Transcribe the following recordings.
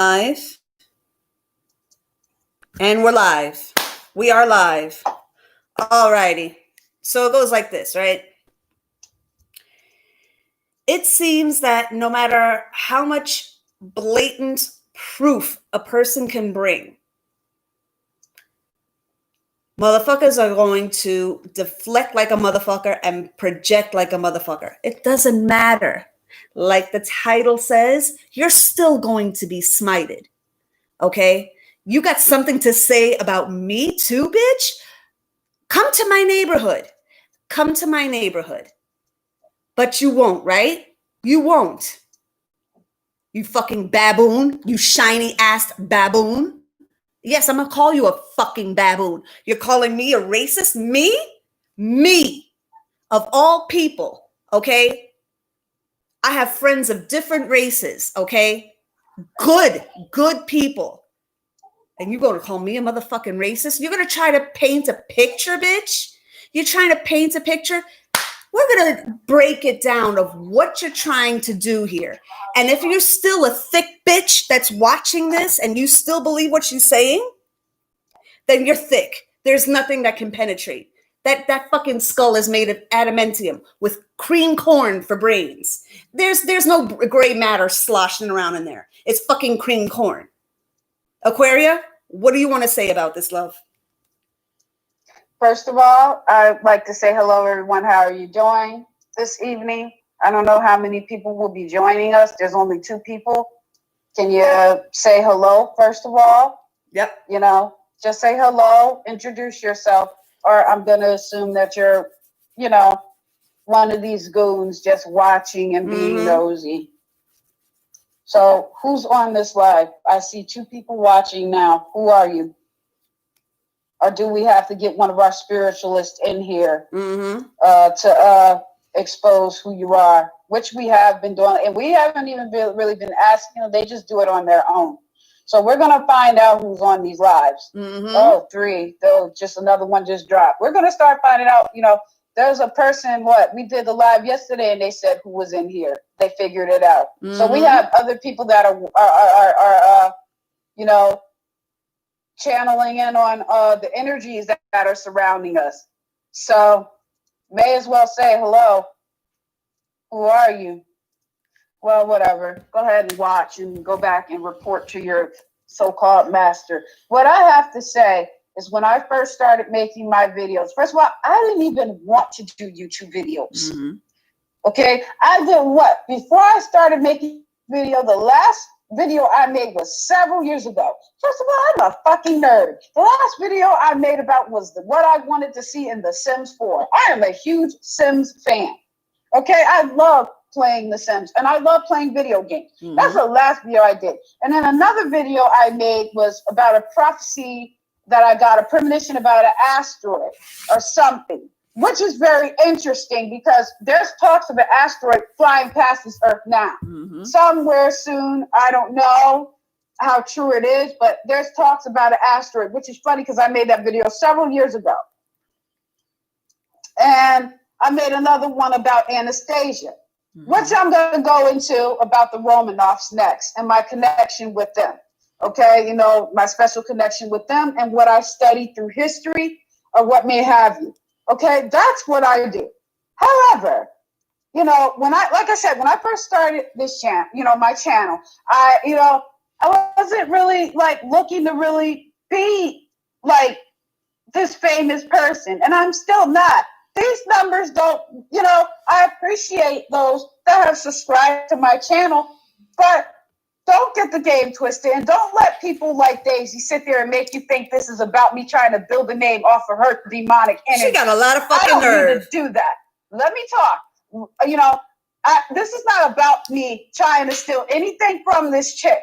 Live. And we're live. We are live. Alrighty. So it goes like this, right? It seems that no matter how much blatant proof a person can bring, motherfuckers are going to deflect like a motherfucker and project like a motherfucker. It doesn't matter. Like the title says, you're still going to be smited. Okay? You got something to say about me too, bitch? Come to my neighborhood. Come to my neighborhood. But you won't, right? You won't. You fucking baboon. You shiny ass baboon. Yes, I'm gonna call you a fucking baboon. You're calling me a racist? Me? Me. Of all people, okay? I have friends of different races, okay? Good people. And you're going to call me a motherfucking racist? You're going to try to paint a picture, bitch? You're trying to paint a picture? We're going to break it down of what you're trying to do here. And if you're still a thick bitch that's watching this and you still believe what she's saying, then you're thick. There's nothing that can penetrate. That fucking skull is made of adamantium with cream corn for brains. There's no gray matter sloshing around in there. It's fucking cream corn. Aquaria, what do you want to say about this, love? First of all, I'd like to say hello, everyone. How are you doing this evening? I don't know how many people will be joining us. There's only 2 people. Can you say hello, first of all? Yep. You know, just say hello, introduce yourself, or I'm going to assume that you're, one of these goons just watching and being nosy. So who's on this live? I see 2 people watching now. Who are you? Or do we have to get one of our spiritualists in here to expose who you are, which we have been doing. And we haven't even really been asking them. They just do it on their own. So we're going to find out who's on these lives. Oh, 3. Though just another one just dropped. We're going to start finding out, there's a person, we did the live yesterday and they said who was in here. They figured it out. So we have other people that are channeling in on the energies that are surrounding us. So may as well say hello. Who are you? Well, whatever. Go ahead and watch and go back and report to your so-called master. What I have to say is when I first started making my videos, first of all, I didn't even want to do YouTube videos. Okay? I did what? Before I started making video, the last video I made was several years ago. First of all, I'm a fucking nerd. The last video I made about was what I wanted to see in The Sims 4. I am a huge Sims fan. Okay? I love playing The Sims and I love playing video games. That's the last video I did. And then another video I made was about a prophecy that I got, a premonition about an asteroid or something, which is very interesting because there's talks of an asteroid flying past this earth now. Somewhere soon, I don't know how true it is, but there's talks about an asteroid, which is funny because I made that video several years ago. And I made another one about Anastasia, which I'm going to go into about the Romanovs next and my connection with them. Okay, my special connection with them and what I studied through history or what may have you. Okay, that's what I do. However, when I first started this channel, my channel, I wasn't really looking to really be like this famous person, and I'm still not. These numbers don't, I appreciate those that have subscribed to my channel, but don't get the game twisted and don't let people like Daisy sit there and make you think this is about me trying to build a name off of her demonic energy. She got a lot of fucking nerve. I don't need to do that. Let me talk. This is not about me trying to steal anything from this chick.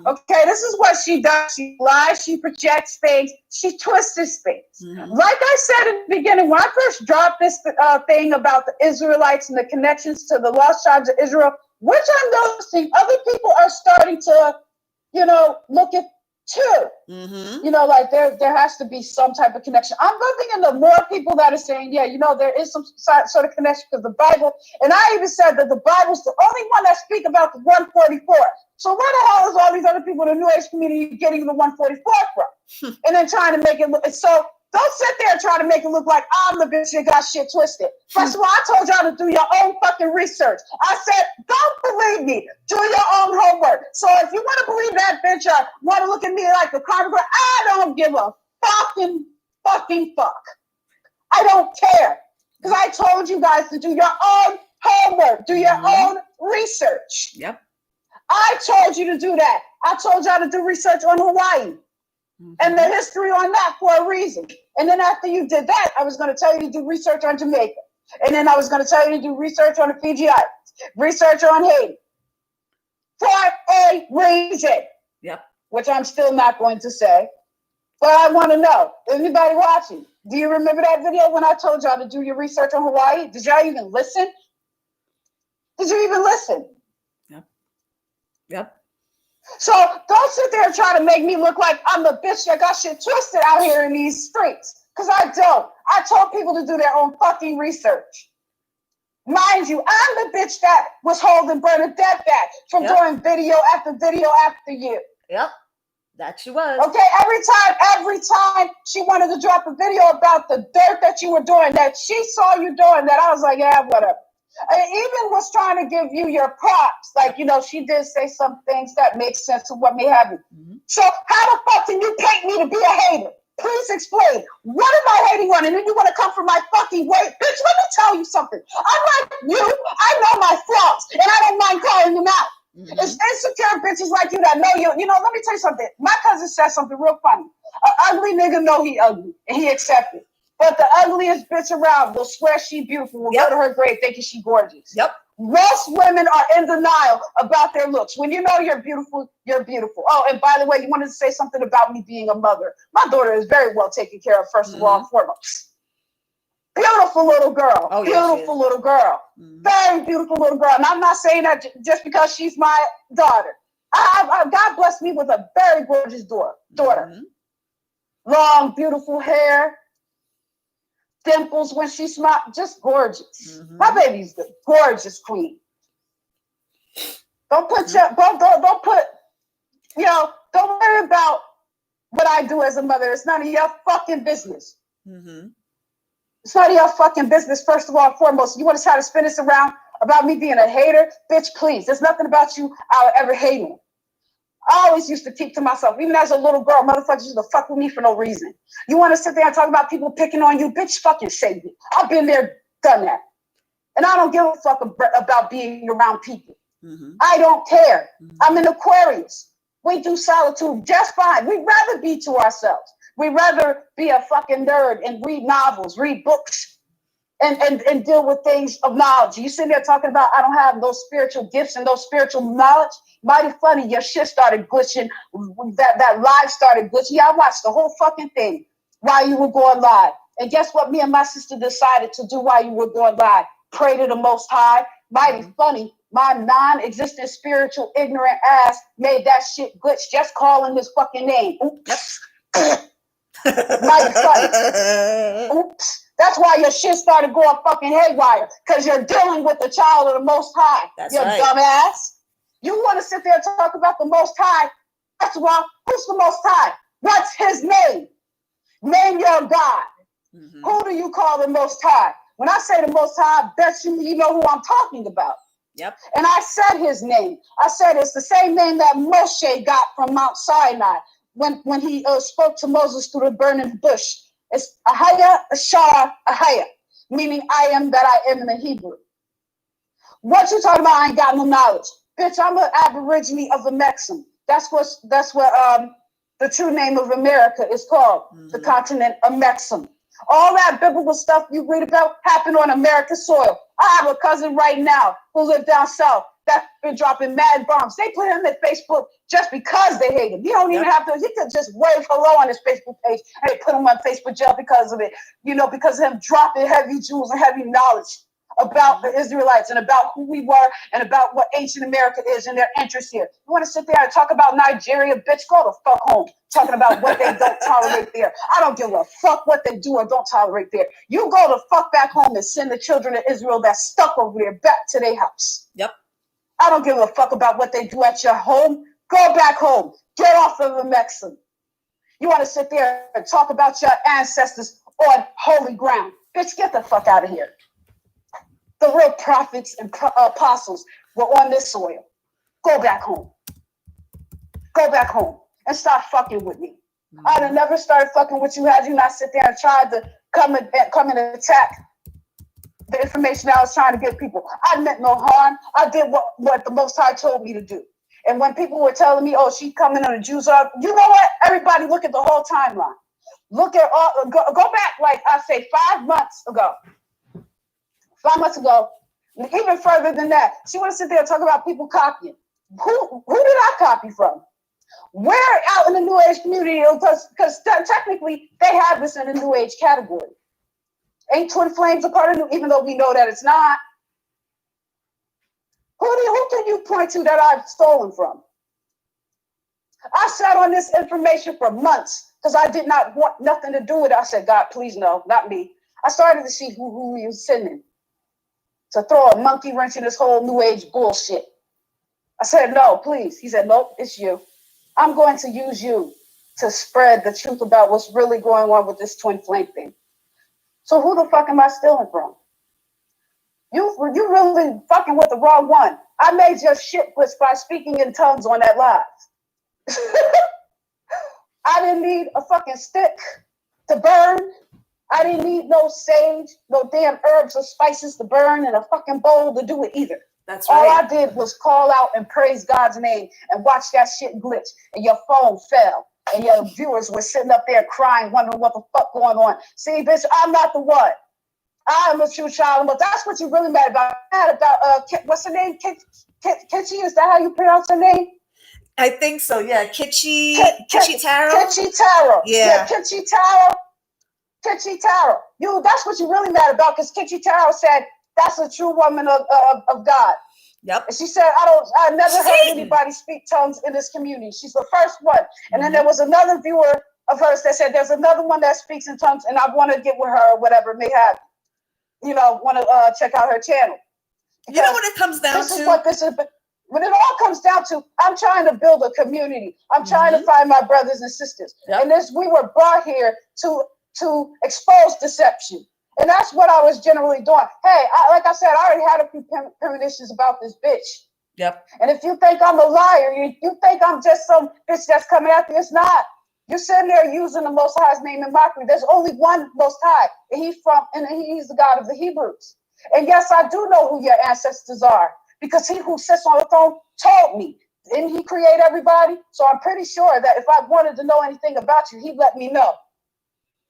Okay, this is what she does. She lies, she projects things, she twists things. Like I said in the beginning, when I first dropped this thing about the Israelites and the connections to the lost tribes of Israel, which I'm noticing other people are starting to, look at too. Mm-hmm. You know, like there has to be some type of connection. I'm looking into more people that are saying, yeah, you know, there is some sort of connection to the Bible. And I even said that the Bible's the only one that speaks about the 144. So where the hell is all these other people in the New Age community getting the 144 from? And then trying to make it look so. Don't sit there and try to make it look like I'm the bitch that got shit twisted. First of all, I told y'all to do your own fucking research. I said, don't believe me. Do your own homework. So if you want to believe that bitch or want to look at me like a carnivore, I don't give a fucking fuck. I don't care. Because I told you guys to do your own homework. Do your own research. Yep. I told you to do that. I told y'all to do research on Hawaii. And the history on that for a reason. And then after you did that, I was going to tell you to do research on Jamaica. And then I was going to tell you to do research on the Fiji Islands, research on Haiti. For a reason. Yep. Which I'm still not going to say. But I want to know, anybody watching, do you remember that video when I told y'all to do your research on Hawaii? Did y'all even listen? Did you even listen? Yep. Yep. So don't sit there and try to make me look like I'm the bitch that got shit twisted out here in these streets. Because I don't. I told people to do their own fucking research. Mind you, I'm the bitch that was holding Bernadette back from doing video after video after you. Yep. That she was. Okay, every time she wanted to drop a video about the dirt that you were doing, that she saw you doing, that I was like, yeah, whatever. I even was trying to give you your props. Like, you know, she did say some things that make sense of what may happen. So how the fuck can you paint me to be a hater? Please explain. What am I hating on? And then you want to come for my fucking weight? Bitch, let me tell you something. I'm like you. I know my flaws, and I don't mind calling them out. It's insecure bitches like you that know you. You know, let me tell you something. My cousin said something real funny. An ugly nigga know he ugly, and he accepted. But the ugliest bitch around will swear she beautiful, will go to her grave thinking she gorgeous. Yep. Most women are in denial about their looks. When you know you're beautiful, you're beautiful. Oh, and by the way, you wanted to say something about me being a mother. My daughter is very well taken care of, first of all and foremost. Beautiful little girl. Oh, beautiful little girl. Very beautiful little girl. And I'm not saying that just because she's my daughter. God blessed me with a very gorgeous daughter. Long, beautiful hair. Dimples when she smiles, just gorgeous. My baby's the gorgeous queen. Don't put don't put, you know, don't worry about what I do as a mother. It's none of your fucking business. It's none of your fucking business, first of all and foremost. You want to try to spin this around about me being a hater? Bitch, please. There's nothing about you I'll ever hate on. I always used to keep to myself. Even as a little girl, motherfuckers used to fuck with me for no reason. You want to sit there and talk about people picking on you? Bitch, fucking save me. I've been there, done that. And I don't give a fuck about being around people. I don't care. I'm an Aquarius. We do solitude just fine. We'd rather be to ourselves. We'd rather be a fucking nerd and read novels, read books, and deal with things of knowledge. You sitting there talking about I don't have those spiritual gifts and those spiritual knowledge. Mighty funny, your shit started glitching. That live started glitching. Yeah, I watched the whole fucking thing while you were going live. And guess what? Me and my sister decided to do while you were going live. Pray to the Most High. Mighty funny. My non-existent spiritual ignorant ass made that shit glitch just calling his fucking name. Oops. Mighty funny. Oops. That's why your shit started going fucking haywire. Because you're dealing with the child of the Most High. That's you right. Dumbass. You want to sit there and talk about the Most High? First of all, who's the Most High? What's his name? Name your God. Who do you call the Most High? When I say the Most High, I bet you know who I'm talking about. Yep. And I said his name. I said it's the same name that Moshe got from Mount Sinai when he spoke to Moses through the burning bush. It's Ahaya, Ashara, Ahaya, meaning I am that I am in the Hebrew. What you talking about? I ain't got no knowledge. Bitch, I'm an aborigine of the Mexam. That's what the true name of America is called, the continent of Mexam. All that biblical stuff you read about happened on American soil. I have a cousin right now who lived down south that's been dropping mad bombs. They put him in Facebook just because they hate him. You don't even have to. He could just wave hello on his Facebook page and they put him on Facebook jail because of it. You know, because of him dropping heavy jewels and heavy knowledge about the Israelites and about who we were and about what ancient America is and their interest here. You want to sit there and talk about Nigeria, bitch? Go the fuck home. Talking about what they don't tolerate there. I don't give a fuck what they do or don't tolerate there. You go the fuck back home and send the children of Israel that's stuck over there back to their house. Yep. I don't give a fuck about what they do at your home. Go back home. Get off of the Mexican. You want to sit there and talk about your ancestors on holy ground. Bitch, get the fuck out of here. The real prophets and apostles were on this soil. Go back home. Go back home and stop fucking with me. I'd have never started fucking with you had you not sit there and tried to come and attack the information I was trying to give people. I meant no harm. I did what the Most High told me to do. And when people were telling me, oh, she's coming on the Jews are, you know what? Everybody look at the whole timeline. Look at go back, like I say, 5 months ago. 5 months ago, even further than that, she want to sit there and talk about people copying. Who did I copy from? Where out in the New Age community? Because technically they have this in the New Age category. Ain't Twin Flames a part of New, even though we know that it's not? Who can you point to that I've stolen from? I sat on this information for months because I did not want nothing to do with it. I said, God, please no, not me. I started to see who he was sending to throw a monkey wrench in this whole New Age bullshit. I said, no, please. He said, nope, it's you. I'm going to use you to spread the truth about what's really going on with this twin flame thing. So who the fuck am I stealing from? You really fucking with the wrong one. I made your shit by speaking in tongues on that live. I didn't need a fucking stick to burn. I didn't need no sage, no damn herbs or spices to burn in a fucking bowl to do it either. That's right. All I did was call out and praise God's name and watch that shit glitch and your phone fell and your viewers were sitting up there crying, wondering what the fuck going on. See, bitch, I'm not the one. I'm a true child, but that's what you're really mad about. What's her name? Kitchi? Is that how you pronounce her name? I think so. Yeah, Kitchi Taro. Kitchi Taro. Yeah, Kitchi Taro. Kitchi Taro. That's what you're really mad about, because Kitchi Taro said that's a true woman of God. Yep. And she said, I never heard anybody speak tongues in this community. She's the first one. And then there was another viewer of hers that said there's another one that speaks in tongues, and I want to get with her or whatever it may happen. Want to check out her channel. Because you know what it comes down to? Is what this is. When it all comes down to, I'm trying to build a community. I'm trying to find my brothers and sisters. Yep. And we were brought here to expose deception. And that's what I was generally doing. Hey, like I said, I already had a few premonitions about this bitch. Yep. And if you think I'm a liar, you think I'm just some bitch that's coming after you, it's not. You're sitting there using the Most High's name in mockery. There's only one Most High, and he's the God of the Hebrews. And yes, I do know who your ancestors are, because he who sits on the throne told me. Didn't he create everybody? So I'm pretty sure that if I wanted to know anything about you, he'd let me know.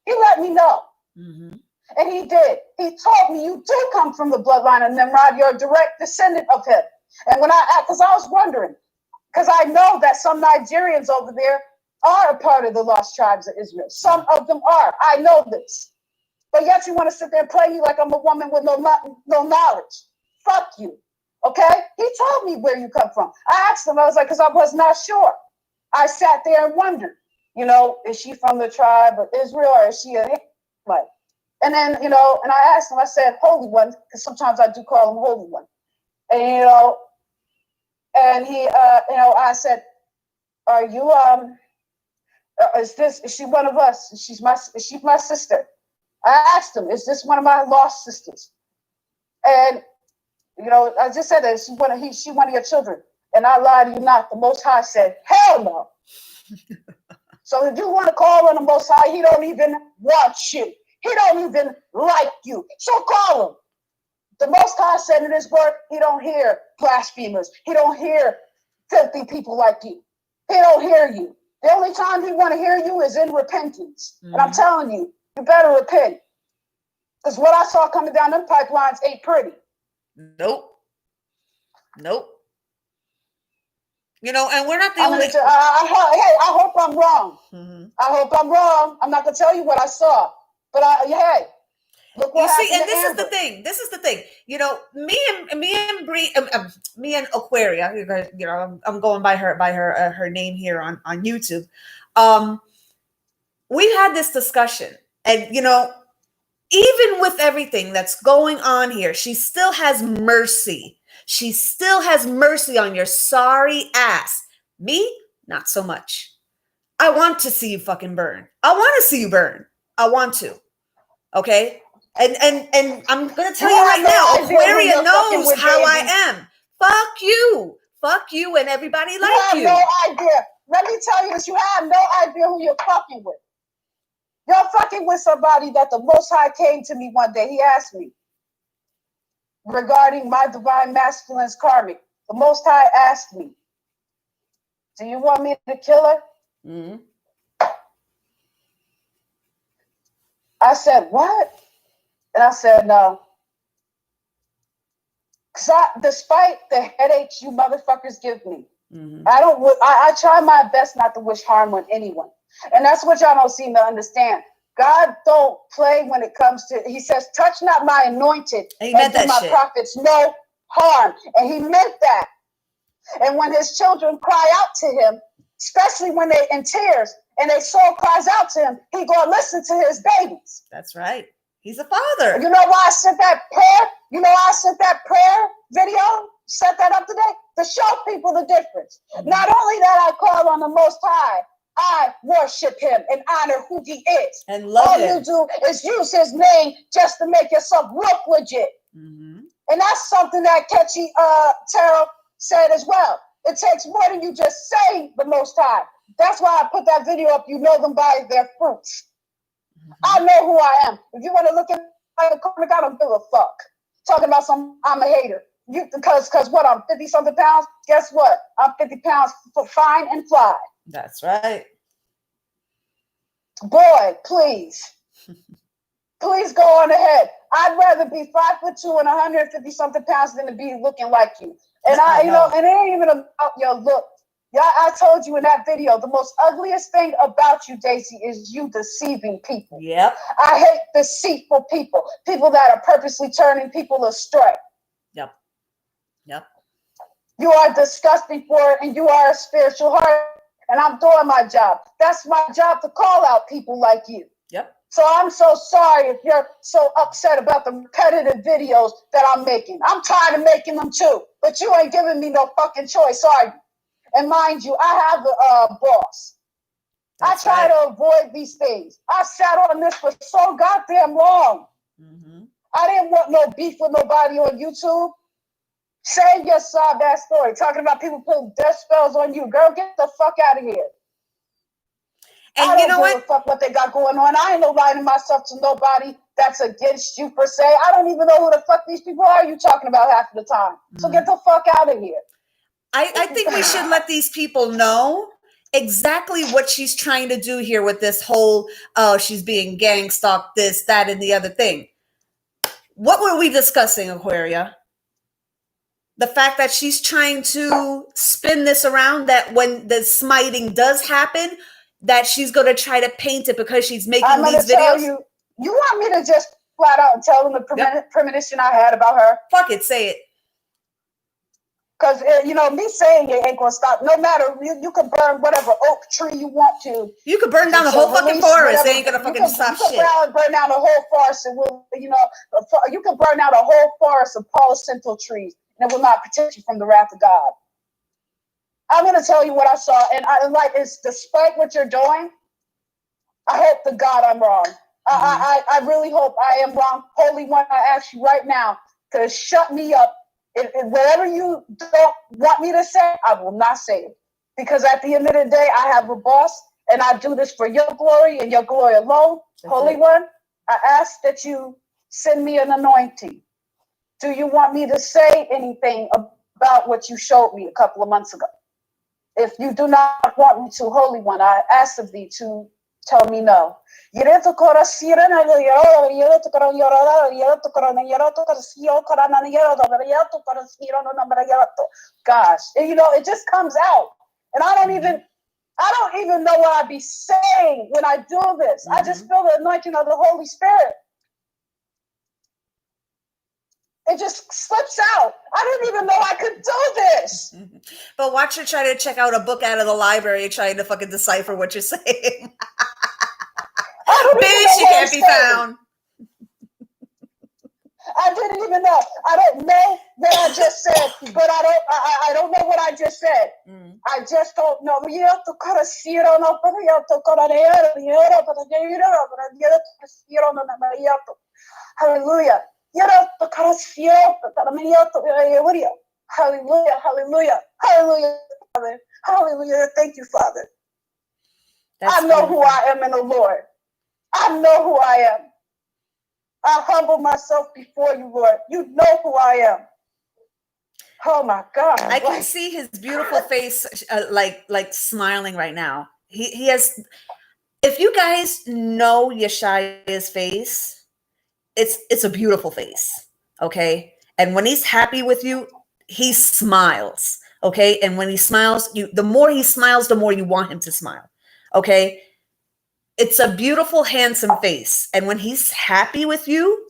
He let me know. Mm-hmm. And he did. He told me you do come from the bloodline of Nimrod. You're a direct descendant of him. And because I was wondering, because I know that some Nigerians over there are a part of the lost tribes of Israel. Some of them are. I know this. But yet you want to sit there and play me like I'm a woman with no knowledge. Fuck you. Okay? He told me where you come from. I asked him, I was like, because I was not sure. I sat there and wondered, is she from the tribe of Israel, or is she like? And then, and I asked him, I said, Holy One, because sometimes I do call him Holy One. And, and he, I said, are you, is she one of us? Is she my sister? I asked him, is this one of my lost sisters? And, I just said that she one of your children. And I lied to you not. The Most High said, hell no. So if you want to call on the Most High, he don't even want you. He don't even like you. So call him. The Most High said in his word, he don't hear blasphemers. He don't hear filthy people like you. He don't hear you. The only time he want to hear you is in repentance. Mm-hmm. And I'm telling you, you better repent. Because what I saw coming down them pipelines ain't pretty. Nope. And we're not the only. I hope I'm wrong. Mm-hmm. I hope I'm wrong. I'm not going to tell you what I saw. But hey, Look You what see, happened and to this is the Amber. thing. This is the thing. You know, me and Aquaria. You know, I'm going by her name here on YouTube. Um, we've had this discussion, and you know, even with everything that's going on here, she still has mercy. She still has mercy on your sorry ass. Me, not so much. I want to see you fucking burn. I want to see you burn. I want to. Okay? And I'm gonna tell You you have right no now, idea who Aquaria you're fucking knows with, how I Daisy. am. Fuck you. Fuck you and everybody You like have you. no idea. Let me tell you this. You have no idea who you're fucking with. You're fucking with somebody that the Most High came to me one day. He asked me regarding my divine masculine's karmic. The Most High asked me, do you want me to kill her? Mm-hmm. I said, what? And I said, no. Because despite the headaches you motherfuckers give me, Mm-hmm. I try my best not to wish harm on anyone. And that's what y'all don't seem to understand. God don't play when it comes to, he says, touch not my anointed and do my prophets no harm. And he meant that. And when his children cry out to him, especially when they're in tears and their soul cries out to him, he gonna listen to his babies. That's right. He's a father. You know why I sent that prayer? You know why I sent that prayer video? Set that up today to show people the difference. Mm-hmm. Not only that I call on the Most High, I worship him and honor who he is. And love him. All you do is use his name just to make yourself look legit. Mm-hmm. And that's something that Ketchy Terrell said as well. It takes more than you just say the Most High. That's why I put that video up. You know them by their fruits. Mm-hmm. I know who I am. If you want to look at the comic, I don't give a fuck. Talking about I'm a hater. Because what, I'm 50 something pounds? Guess what? I'm 50 pounds for fine and fly. That's right. Boy, please. Please go on ahead. I'd rather be 5'2" and 150 something pounds than to be looking like you. And and it ain't even about your look. Yeah, I told you in that video, the most ugliest thing about you, Daisy, is you deceiving people. Yep. I hate deceitful people that are purposely turning people astray. Yep. Yep. You are disgusting for it, and you are a spiritual heart, and I'm doing my job. That's my job, to call out people like you. Yep. So I'm so sorry if you're so upset about the repetitive videos that I'm making. I'm tired of making them too, but you ain't giving me no fucking choice, are you? And mind you, I have a boss. That's I try to avoid these things. I sat on this for so goddamn long. Mm-hmm. I didn't want no beef with nobody on YouTube. Say your sob ass story, talking about people putting death spells on you. Girl, get the fuck out of here. And I don't give a fuck what they got going on. I ain't no lying myself to nobody that's against you per se. I don't even know who the fuck these people are you talking about half of the time. So get the fuck out of here. I think we should let these people know exactly what she's trying to do here with this whole, she's being gang stalked, this, that, and the other thing. What were we discussing, Aquaria? The fact that she's trying to spin this around, that when the smiting does happen, that she's going to try to paint it because she's making these videos. You want me to just flat out and tell them the premonition I had about her? Fuck it, say it. Because, me saying it ain't going to stop. No matter, you can burn whatever oak tree you want to. You could burn down the whole fucking forest. They ain't going to fucking stop shit. You can burn down the whole forest and you can burn down a whole forest of Palo Santo trees and it will not protect you from the wrath of God. I'm going to tell you what I saw. And it's despite what you're doing, I hope to God I'm wrong. Mm-hmm. I really hope I am wrong. Holy One, I ask you right now to shut me up. If whatever you don't want me to say, I will not say it. Because at the end of the day, I have a boss, and I do this for your glory and your glory alone. That's Holy One, I ask that you send me an anointing. Do you want me to say anything about what you showed me a couple of months ago? If you do not want me to, Holy One, I ask of thee to tell me no. Gosh, it just comes out. And I don't even know what I be saying when I do this. Mm-hmm. I just feel the anointing of the Holy Spirit. It just slips out. I didn't even know I could do this. But watch her try to check out a book out of the library trying to fucking decipher what you're saying. Bitch, she can't be found. I didn't even know. I don't know what I just said, but I don't know what I just said. I just don't know. Hallelujah. Hallelujah. Hallelujah. Hallelujah. Father. Hallelujah. Thank you, Father. I know who I am in the Lord. I know who I am. I humble myself before you, Lord. You know who I am. Oh my God! I can see his beautiful face, like smiling right now. He has. If you guys know Yeshaya's face, it's a beautiful face. Okay, and when he's happy with you, he smiles. Okay, and when he smiles, the more he smiles, the more you want him to smile. Okay. It's a beautiful, handsome face. And when he's happy with you,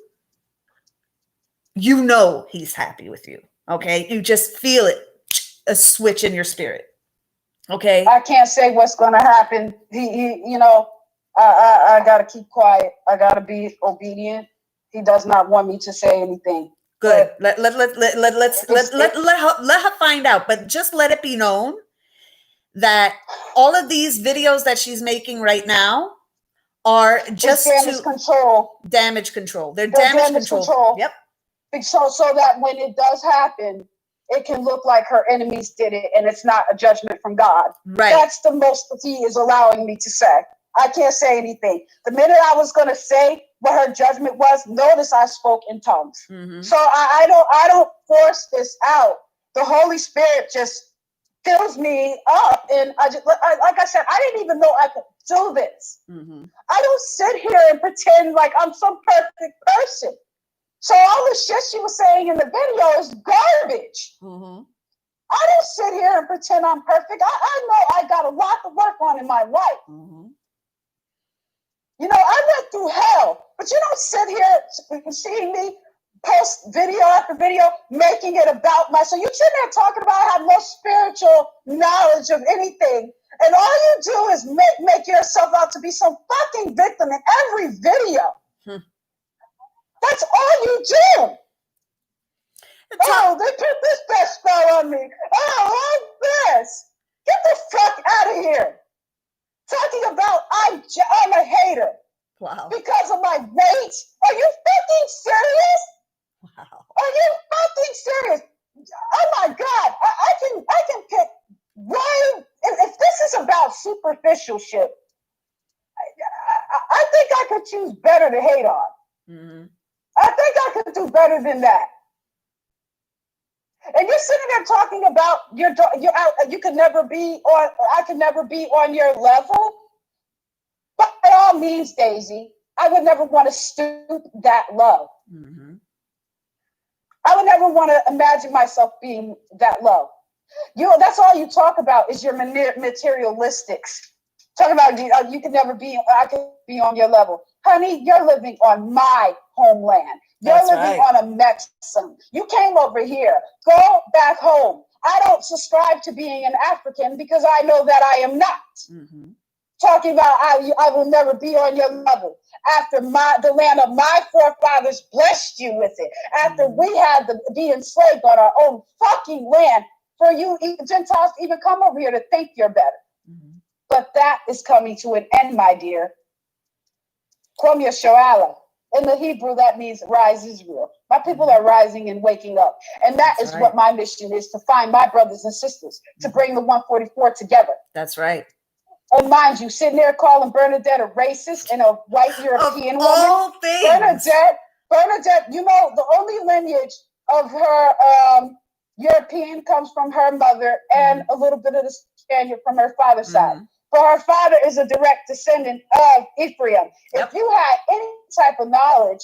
you know he's happy with you. Okay. You just feel it, a switch in your spirit. Okay. I can't say what's going to happen. I got to keep quiet. I got to be obedient. He does not want me to say anything. Good. Let her find out, but just let it be known that all of these videos that she's making right now are just damage control. They're damage control. Yep. So that when it does happen, it can look like her enemies did it and it's not a judgment from God. Right. That's the most that he is allowing me to say. I can't say anything. The minute I was going to say what her judgment was, notice I spoke in tongues. Mm-hmm. So I don't force this out. The Holy Spirit just fills me up, and like I said, I didn't even know I could do this. Mm-hmm. I don't sit here and pretend like I'm some perfect person. So all the shit she was saying in the video is garbage. Mm-hmm. I don't sit here and pretend I'm perfect. I know I got a lot to work on in my life. Mm-hmm. You know, I went through hell, but you don't sit here seeing me post video after video, making it about myself. You sit there talking about I have no spiritual knowledge of anything, and all you do is make yourself out to be some fucking victim in every video. That's all you do. They put this best spell on me. Oh, this. Get the fuck out of here. Talking about I'm a hater. Wow. Because of my weight? Are you fucking serious? Wow. Are you fucking serious? Oh my God. I can pick one. If this is about superficial shit, I think I could choose better to hate on. Mm-hmm. I think I could do better than that. And you're sitting there talking about you could never be on. I could never be on your level. By all means, Daisy, I would never want to stoop that low. Mm-hmm. I would never want to imagine myself being that low. That's all you talk about is your materialistics. Talking about you could never be. I could be on your level, honey. You're living on my homeland. You're living on a Mexican. You came over here. Go back home. I don't subscribe to being an African because I know that I am not. Mm-hmm. Talking about I will never be on your level. After the land of my forefathers blessed you with it. After we had to be enslaved on our own fucking land, for you Gentiles to even come over here to think you're better. Mm-hmm. But that is coming to an end, my dear. Kwam Yasharala. In the Hebrew, that means rise Israel. My people are rising and waking up. And that's is what my mission is, to find my brothers and sisters, to bring the 144 together. That's right. And mind you, sitting there calling Bernadette a racist and a white European woman. Bernadette, you know, the only lineage of her European comes from her mother and a little bit of the Spaniard from her father's side. But her father is a direct descendant of Ephraim. Yep. If you had any type of knowledge,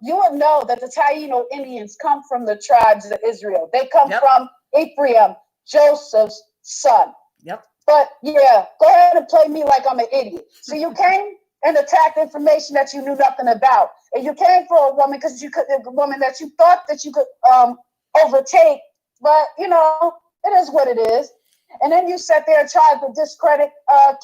you would know that the Taino Indians come from the tribes of Israel. They come from Ephraim, Joseph's son. Yep. But yeah, go ahead and play me like I'm an idiot. So you came and attack information that you knew nothing about. And you came for a woman because you could, a woman that you thought that you could overtake, but you know, it is what it is. And then you sat there and tried to discredit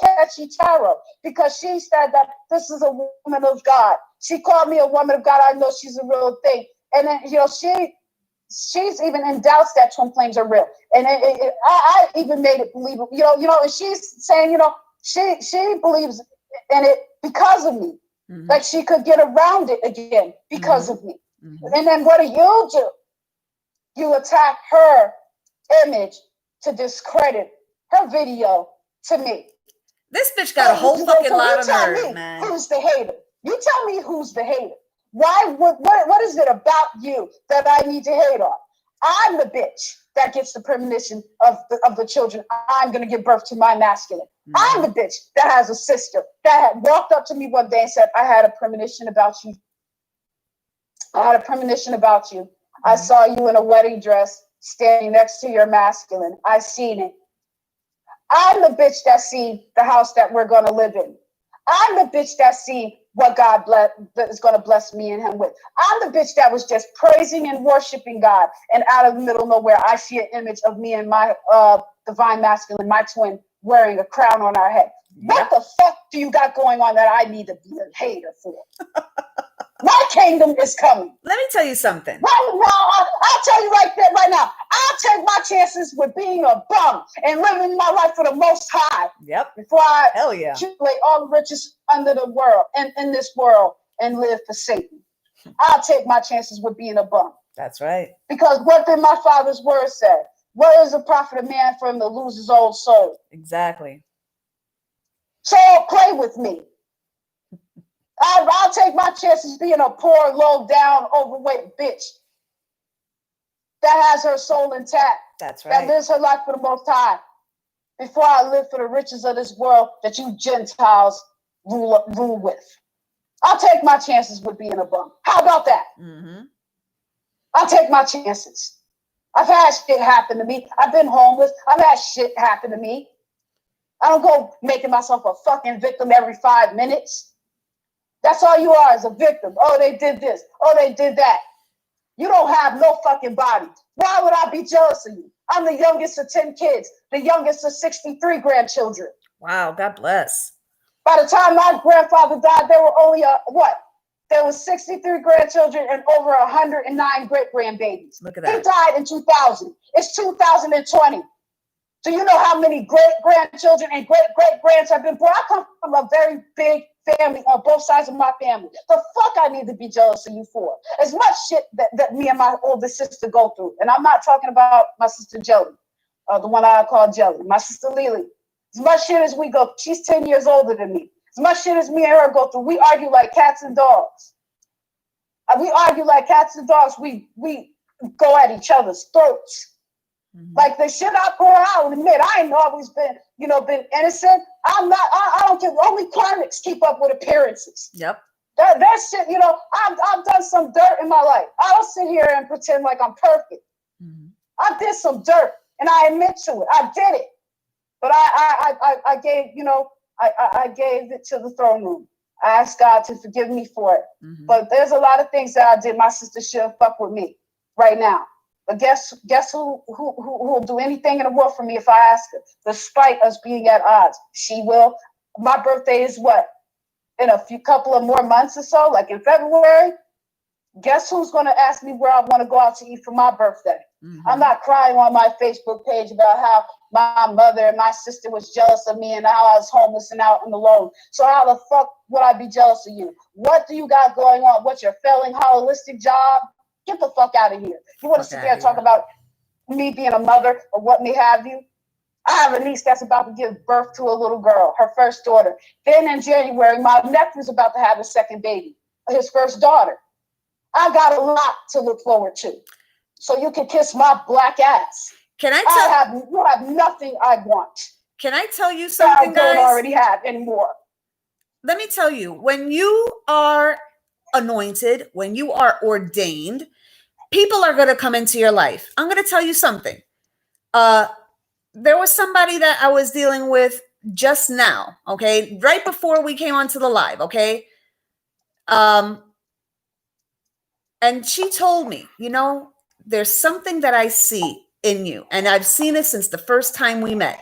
Catchy Tarot because she said that this is a woman of God. She called me a woman of God. I know she's a real thing. And then, you know, she's even in doubts that twin flames are real. And I even made it believable, you know, and she's saying, you know, she believes in it because of me. Mm-hmm. Like she could get around it again because of me. Mm-hmm. And then what do? You attack her image to discredit her video to me. This bitch got a whole fucking lot of nerve, man. Who's the hater? You tell me who's the hater. Why? What is it about you that I need to hate on? I'm the bitch that gets the premonition of the children. I'm going to give birth to my masculine. Mm-hmm. I'm the bitch that has a sister that had walked up to me one day and said, I had a premonition about you. I had a premonition about you. Mm-hmm. I saw you in a wedding dress standing next to your masculine. I seen it. I'm the bitch that seen the house that we're going to live in. I'm the bitch that seen what God that is going to bless me and him with. I'm the bitch that was just praising and worshiping God. And out of the middle of nowhere, I see an image of me and my divine masculine, my twin, wearing a crown on our head. Yep. What the fuck do you got going on that I need to be a hater for? My kingdom is coming. Let me tell you something. Right now, I'll tell you right there, right now. I'll take my chances with being a bum and living my life for the Most High. Yep. Before I accumulate all the riches under the world and in this world and live for Satan. I'll take my chances with being a bum. That's right. Because what did my father's word say? What is the profit of man for him to lose his old soul? Exactly. So play with me. I'll take my chances being a poor, low down, overweight bitch that has her soul intact. That's right. That lives her life for the Most High. Before I live for the riches of this world that you Gentiles rule with. I'll take my chances with being a bum. How about that? Mm-hmm. I'll take my chances. I've had shit happen to me. I've been homeless. I've had shit happen to me. I don't go making myself a fucking victim every 5 minutes. That's all you are, is a victim. Oh, they did this. Oh, they did that. You don't have no fucking body. Why would I be jealous of you? I'm the youngest of 10 kids, the youngest of 63 grandchildren. Wow, God bless. By the time my grandfather died, there were only There was 63 grandchildren and over 109 great-grandbabies. Look at that. He died in 2000. It's 2020. Do you know how many great-grandchildren and great-great-grands have been born? I come from a very big family on both sides of my family. The fuck I need to be jealous of you for? As much shit that me and my older sister go through. And I'm not talking about my sister Jelly, the one I call Jelly. My sister Lily. As much shit as we go, she's 10 years older than me. As much shit as me and her go through, we argue like cats and dogs. We argue like cats and dogs. We go at each other's throats. Mm-hmm. Like the shit I pour out, admit, I ain't always been innocent. I don't give, only chronics keep up with appearances. Yep. That shit, I've done some dirt in my life. I don't sit here and pretend like I'm perfect. Mm-hmm. I did some dirt and I admit to it. I did it. But I gave, I gave it to the throne room. I asked God to forgive me for it. Mm-hmm. But there's a lot of things that I did. My sister should fuck with me right now. But guess who will do anything in the world for me if I ask her? Despite us being at odds, she will. My birthday is what? In a couple of more months or so, like in February. Guess who's going to ask me where I want to go out to eat for my birthday? Mm-hmm. I'm not crying on my Facebook page about how my mother and my sister was jealous of me and how I was homeless and out and alone. So how the fuck would I be jealous of you? What do you got going on? What's your failing holistic job? Get the fuck out of here. You want to sit there and talk about me being a mother or what may have you? I have a niece that's about to give birth to a little girl, her first daughter. Then in January, my nephew's about to have a second baby, his first daughter. I got a lot to look forward to. So you can kiss my black ass. Can I tell you have nothing I want. Can I tell you something, guys? I don't already have anymore. Let me tell you, when you are anointed, when you are ordained, people are going to come into your life. I'm going to tell you something. There was somebody that I was dealing with just now, okay, right before we came onto the live, okay, and she told me, you know, there's something that I see in you, and I've seen it since the first time we met.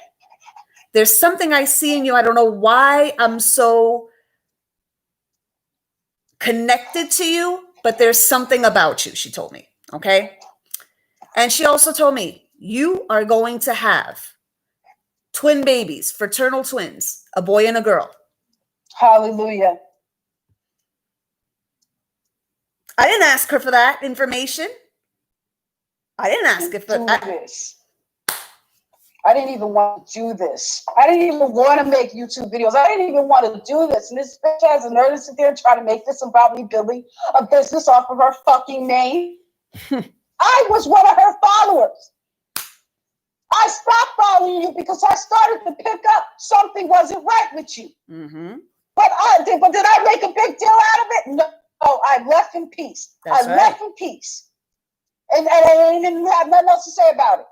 There's something I see in you. I don't know why I'm so connected to you, but there's something about you, she told me, okay? And she also told me, you are going to have twin babies, fraternal twins, a boy and a girl. Hallelujah. I didn't ask her for that information. I didn't ask her for this. I didn't even want to do this. I didn't even want to make YouTube videos. I didn't even want to do this. And this bitch has a nerve to sit there and try to make this about me building a business off of her fucking name. I was one of her followers. I stopped following you because I started to pick up something wasn't right with you. Mm-hmm. But did I make a big deal out of it? No, I left in peace. Left in peace. And I didn't have nothing else to say about it.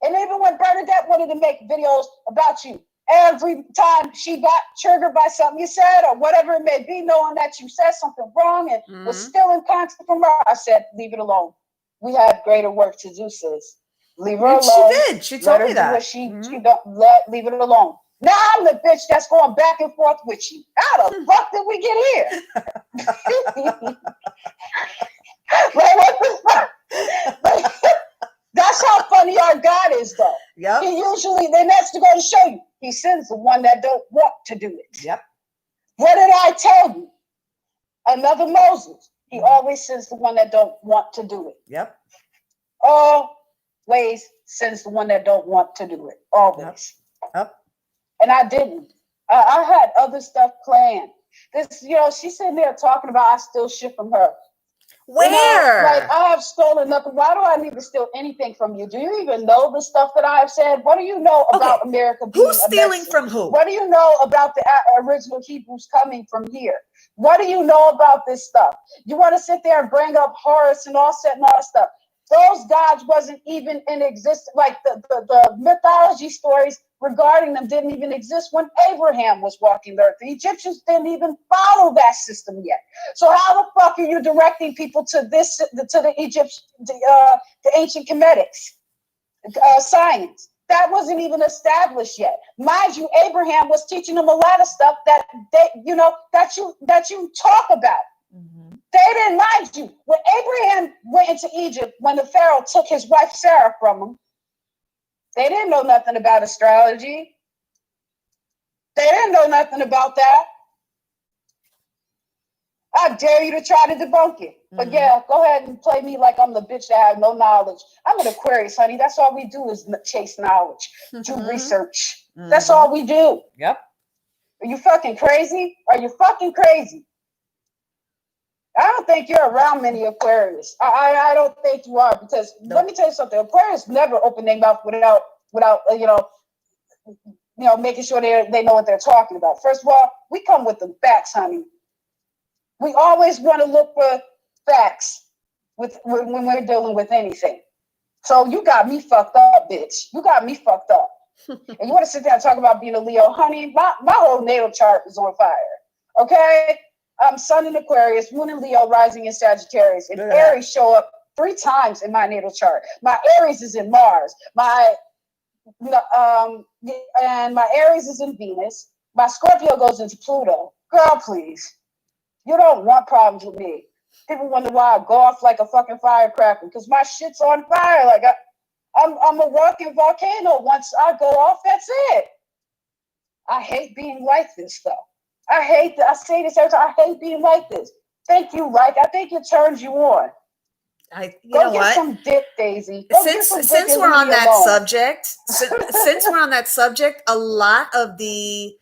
And even when Bernadette wanted to make videos about you, every time she got triggered by something you said or whatever it may be, knowing that you said something wrong and was still in contact from her, I said, leave it alone. We have greater work to do, sis. Leave her alone. She did. She told me that. She don't leave it alone. Now I'm the bitch that's going back and forth with you. How the fuck did we get here? Like, what the fuck? That's how funny our God is, though. Yep. He usually, then that's to go to show you. He sends the one that don't want to do it. Yep. What did I tell you? Another Moses. He always sends the one that don't want to do it. Yep. Always sends the one that don't want to do it. Always. Yep. And I didn't. I had other stuff planned. This, she's sitting there talking about I steal shit from her. Where? Like, I have stolen nothing. Why do I need to steal anything from you? Do you even know the stuff that I have said? What do you know about America? Who's stealing from who? What do you know about the original Hebrews coming from here? What do you know about this stuff? You want to sit there and bring up Horus and Offset and all that stuff. Those gods wasn't even in existence. Like the mythology stories regarding them didn't even exist when Abraham was walking the earth. The Egyptians didn't even follow that system yet. So how the fuck are you directing people to this, to the the ancient Kemetics science? That wasn't even established yet. Mind you, Abraham was teaching them a lot of stuff that that you talk about. Mm-hmm. They didn't, mind you, when Abraham went into Egypt, when the Pharaoh took his wife Sarah from him, they didn't know nothing about astrology. They didn't know nothing about that. I dare you to try to debunk it. But yeah, go ahead and play me like I'm the bitch that have no knowledge. I'm an Aquarius, honey. That's all we do is chase knowledge, do research. That's all we do. Yep. Are you fucking crazy? Are you fucking crazy? I don't think you're around many Aquarius. I don't think you are, because let me tell you something. Aquarius never open their mouth without making sure they know what they're talking about. First of all, we come with the facts, honey. We always want to look for facts when we're dealing with anything. So you got me fucked up, bitch. You got me fucked up. And you want to sit there and talk about being a Leo, honey? My whole natal chart is on fire. Okay. Sun in Aquarius, Moon in Leo, rising in Sagittarius, and Aries show up 3 times in my natal chart. My Aries is in Mars. And my Aries is in Venus. My Scorpio goes into Pluto. Girl, please. You don't want problems with me. People wonder why I go off like a fucking firecracker, because my shit's on fire. Like I'm a walking volcano. Once I go off, that's it. I hate being like this, though. I say this every time. I hate being like this. Thank you, like. I think it turns you on. Go get some dick, Daisy. Since we're on that subject, a lot of the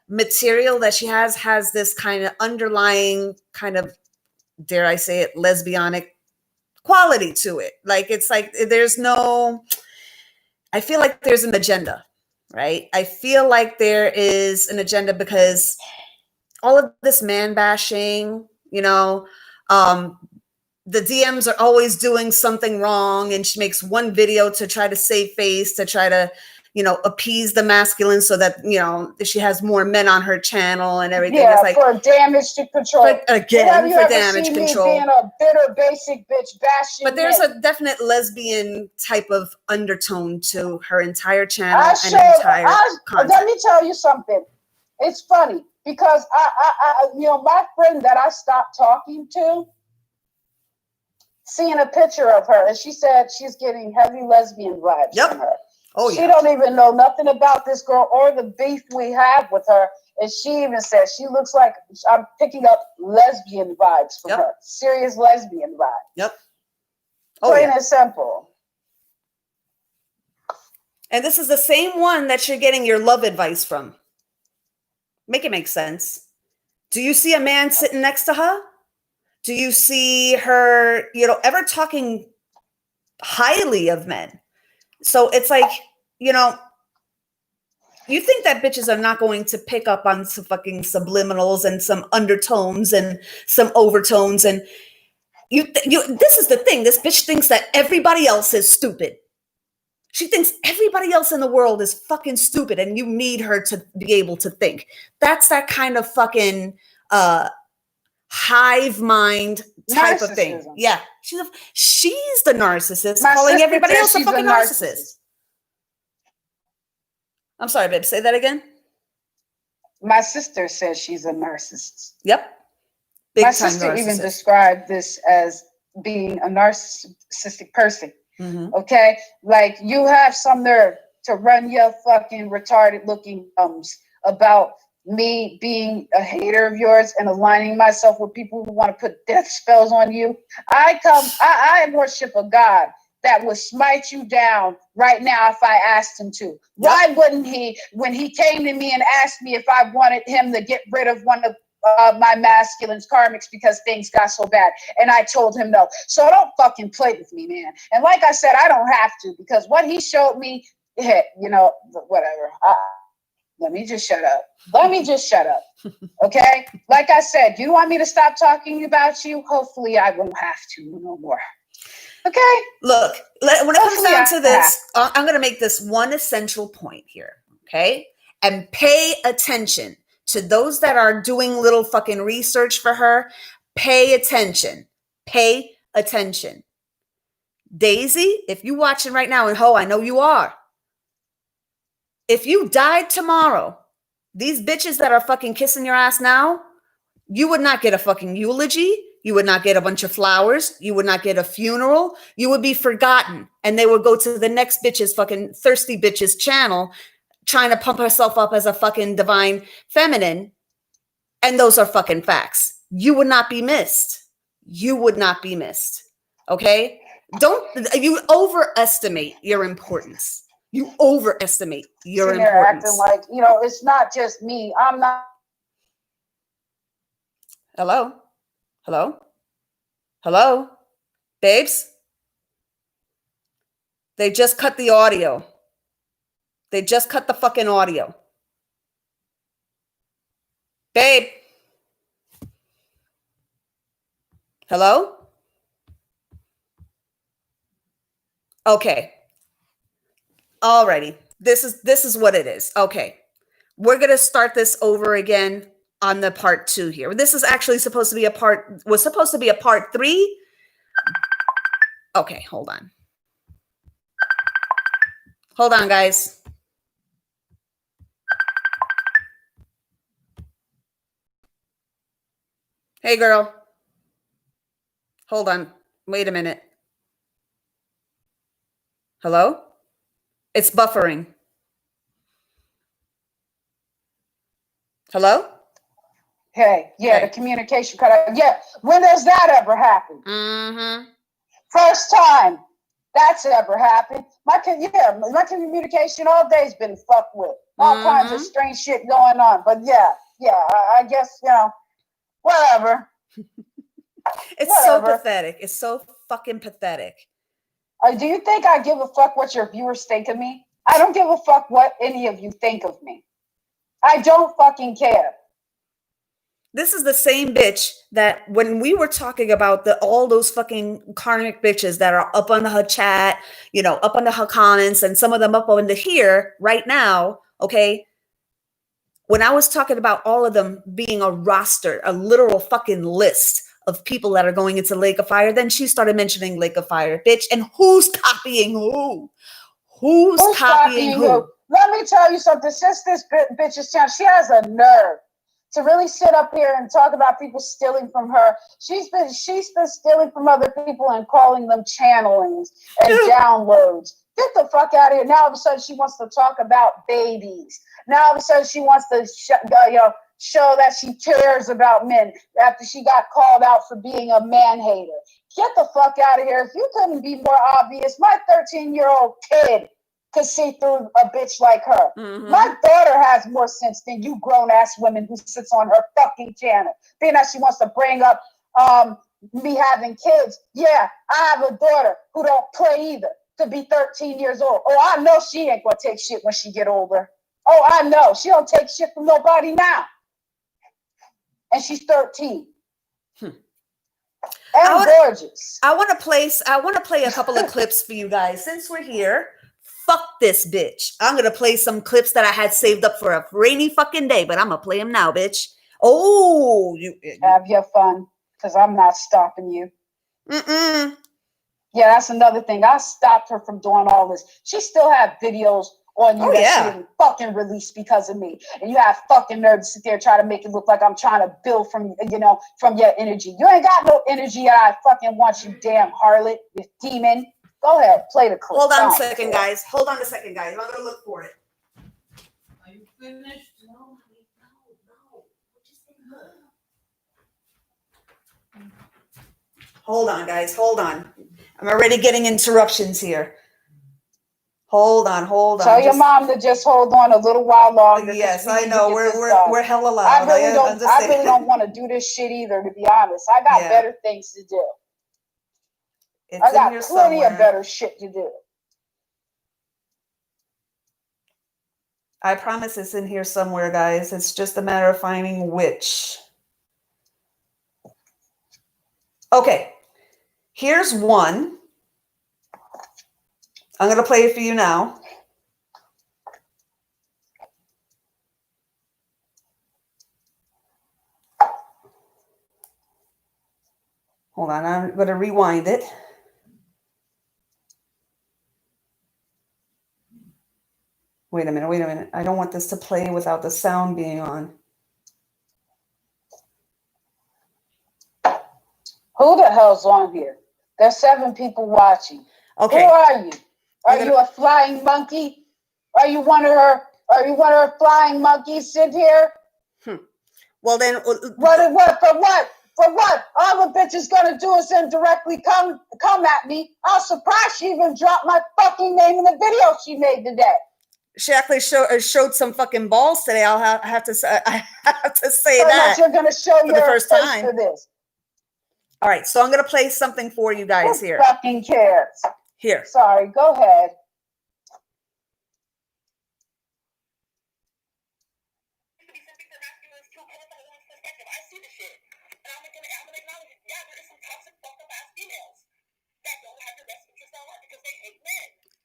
material that she has this kind of underlying kind of, dare I say it, lesbianic quality to it. Like, it's like I feel like there's an agenda, right? I feel like there is an agenda because all of this man bashing, the DMs are always doing something wrong, and she makes one video to try to save face, to try to, appease the masculine so that, she has more men on her channel and everything. Yeah, it's like, for damage to control. But again, have you for ever damage seen control. Me being a bitter, basic bitch bashing But there's men? a definite lesbian type of undertone to her entire channel content. Let me tell you something. It's funny because I my friend that I stopped talking to, seeing a picture of her, and she said she's getting heavy lesbian vibes from her. Oh, she don't even know nothing about this girl or the beef we have with her. And she even said she looks like I'm picking up lesbian vibes from her. Serious lesbian vibes. Yep. Plain and simple. And this is the same one that you're getting your love advice from. Make it make sense. Do you see a man sitting next to her? Do you see her, ever talking highly of men? So it's like, you think that bitches are not going to pick up on some fucking subliminals and some undertones and some overtones. And this is the thing. This bitch thinks that everybody else is stupid. She thinks everybody else in the world is fucking stupid and you need her to be able to think. That's that kind of fucking hive mind type of thing. Yeah. She's the narcissist, calling everybody else a fucking narcissist. I'm sorry, babe. Say that again. My sister says she's a narcissist. Yep. My sister even described this as being a narcissistic person. Mm-hmm. Okay? Like, you have some nerve to run your fucking retarded looking thumbs about me being a hater of yours and aligning myself with people who want to put death spells on you. I worship a God that would smite you down right now if I asked him to. Why wouldn't he, when he came to me and asked me if I wanted him to get rid of one of my masculine's karmics because things got so bad? And I told him no. So don't fucking play with me, man. And like I said, I don't have to, because what he showed me, whatever. Let me just shut up. Okay? Like I said, you want me to stop talking about you? Hopefully I won't have to no more. Okay. Look, when it comes down to this, I'm going to make this one essential point here. Okay. And pay attention to those that are doing little fucking research for her. Pay attention. Pay attention. Daisy, if you're watching right now, and I know you are. If you died tomorrow, these bitches that are fucking kissing your ass now, you would not get a fucking eulogy. You would not get a bunch of flowers. You would not get a funeral. You would be forgotten. And they would go to the next bitch's fucking thirsty bitch's channel trying to pump herself up as a fucking divine feminine. And those are fucking facts. You would not be missed. You would not be missed. Okay? You overestimate your importance. You overestimate your importance. Acting like, it's not just me. I'm not. Hello? Hello? Hello? Babes? They just cut the audio. They just cut the fucking audio. Babe? Hello? Okay. Alrighty. This is what it is. Okay. We're going to start this over again on the part 2 here. This is actually supposed to be a part 3. Okay, hold on. Hold on, guys. Hey, girl. Hold on. Wait a minute. Hello? It's buffering. Hello? Hey, the communication cut out. Yeah, when does that ever happen? Mm-hmm. First time that's ever happened. My communication all day's been fucked with. All kinds of strange shit going on. But I guess, whatever. It's so pathetic. It's so fucking pathetic. Do you think I give a fuck what your viewers think of me? I don't give a fuck what any of you think of me. I don't fucking care. This is the same bitch that when we were talking about all those fucking karmic bitches that are up on her chat, up on her comments, and some of them up on the here right now, okay? When I was talking about all of them being a roster, a literal fucking list of people that are going into Lake of Fire, then she started mentioning Lake of Fire, bitch. And who's copying who? Who's copying who? Let me tell you something. Since this bitch is channel, she has a nerve to really sit up here and talk about people stealing from her. She's been stealing from other people and calling them channelings and downloads. Get the fuck out of here. Now all of a sudden she wants to talk about babies. Now all of a sudden she wants to show that she cares about men after she got called out for being a man hater. Get the fuck out of here. If you couldn't be more obvious, my 13-year-old kid could see through a bitch like her. Mm-hmm. My daughter has more sense than you grown-ass women who sits on her fucking channel. Being that she wants to bring up me having kids. Yeah, I have a daughter who don't play either to be 13 years old. Oh, I know she ain't gonna take shit when she get older. Oh, I know. She don't take shit from nobody now. And she's 13. And gorgeous. I want to play a couple of clips for you guys. Since we're here, fuck this bitch. I'm going to play some clips that I had saved up for a rainy fucking day, but I'm going to play them now, bitch. Oh, have your fun, because I'm not stopping you. Mm-mm. Yeah, that's another thing. I stopped her from doing all this. She still have videos on you that she didn't fucking release because of me. And you have fucking nerve to sit there and try to make it look like I'm trying to build from your energy. You ain't got no energy. I fucking want you, damn harlot, you demon. Go ahead, play the clip. Hold on a second, guys. I'm going to look for it. Are you finished? No. Hold on, guys. Hold on. I'm already getting interruptions here. Hold on. Tell your mom to just hold on a little while longer. Yes, I know. We're hella loud. I really don't want to do this shit either, to be honest. I got better things to do. I got plenty of better shit to do. I promise it's in here somewhere, guys. It's just a matter of finding which. Okay. Here's one. I'm going to play it for you now. Hold on. I'm going to rewind it. Wait a minute. I don't want this to play without the sound being on. Who the hell's on here? There's 7 people watching. Okay. Who are you? Are you a flying monkey? Are you one of her flying monkeys sit here? Well then what for what? All the bitch is gonna do is indirectly come at me. I was surprised she even dropped my fucking name in the video she made today. She actually showed some fucking balls today. I have to say that you're gonna show your first time for this. All right, so I'm gonna play something for you guys here. Who fucking cares? Here. Sorry, go ahead.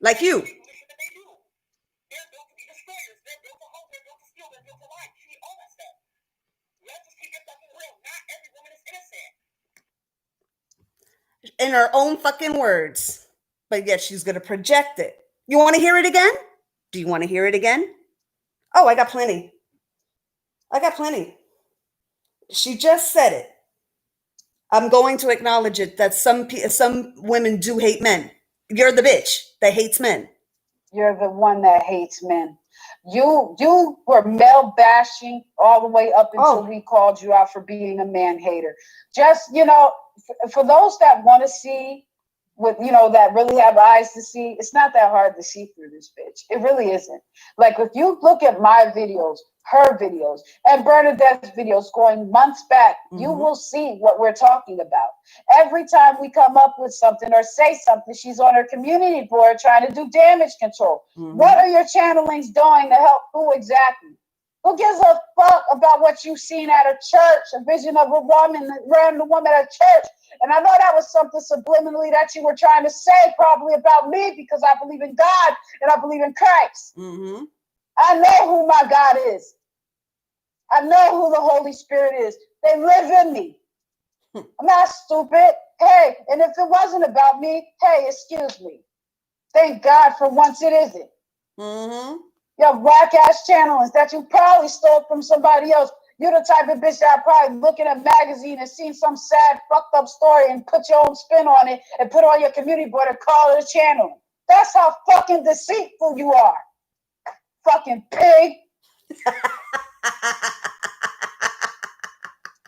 Like you. In her own fucking words. But yet she's going to project it. You want to hear it again? Do you want to hear it again? Oh, I got plenty. She just said it. I'm going to acknowledge it that some women do hate men. You're the bitch that hates men. You're the one that hates men. You were male bashing all the way up until we called you out for being a man hater. Just, for those that want to see, that really have eyes to see, it's not that hard to see through this bitch. It really isn't. Like, if you look at my videos, her videos, and Bernadette's videos going months back, you will see what we're talking about. Every time we come up with something or say something, she's on her community board trying to do damage control. What are your channelings doing to help who exactly? Who gives a fuck about what you've seen at a church, a vision of a woman, random woman at a church? And I know that was something subliminally that you were trying to say, probably about me, because I believe in God and I believe in Christ. Mm-hmm. I know who my God is. I know who the Holy Spirit is. They live in me. I'm not stupid. Hey, and if it wasn't about me, hey, excuse me. Thank God for once it isn't. Mm-hmm. Your whack ass channelings that you probably stole from somebody else. You're the type of bitch that probably looking at a magazine and seen some sad, fucked up story and put your own spin on it and put it on your community board and call it a channel. That's how fucking deceitful you are. Fucking pig.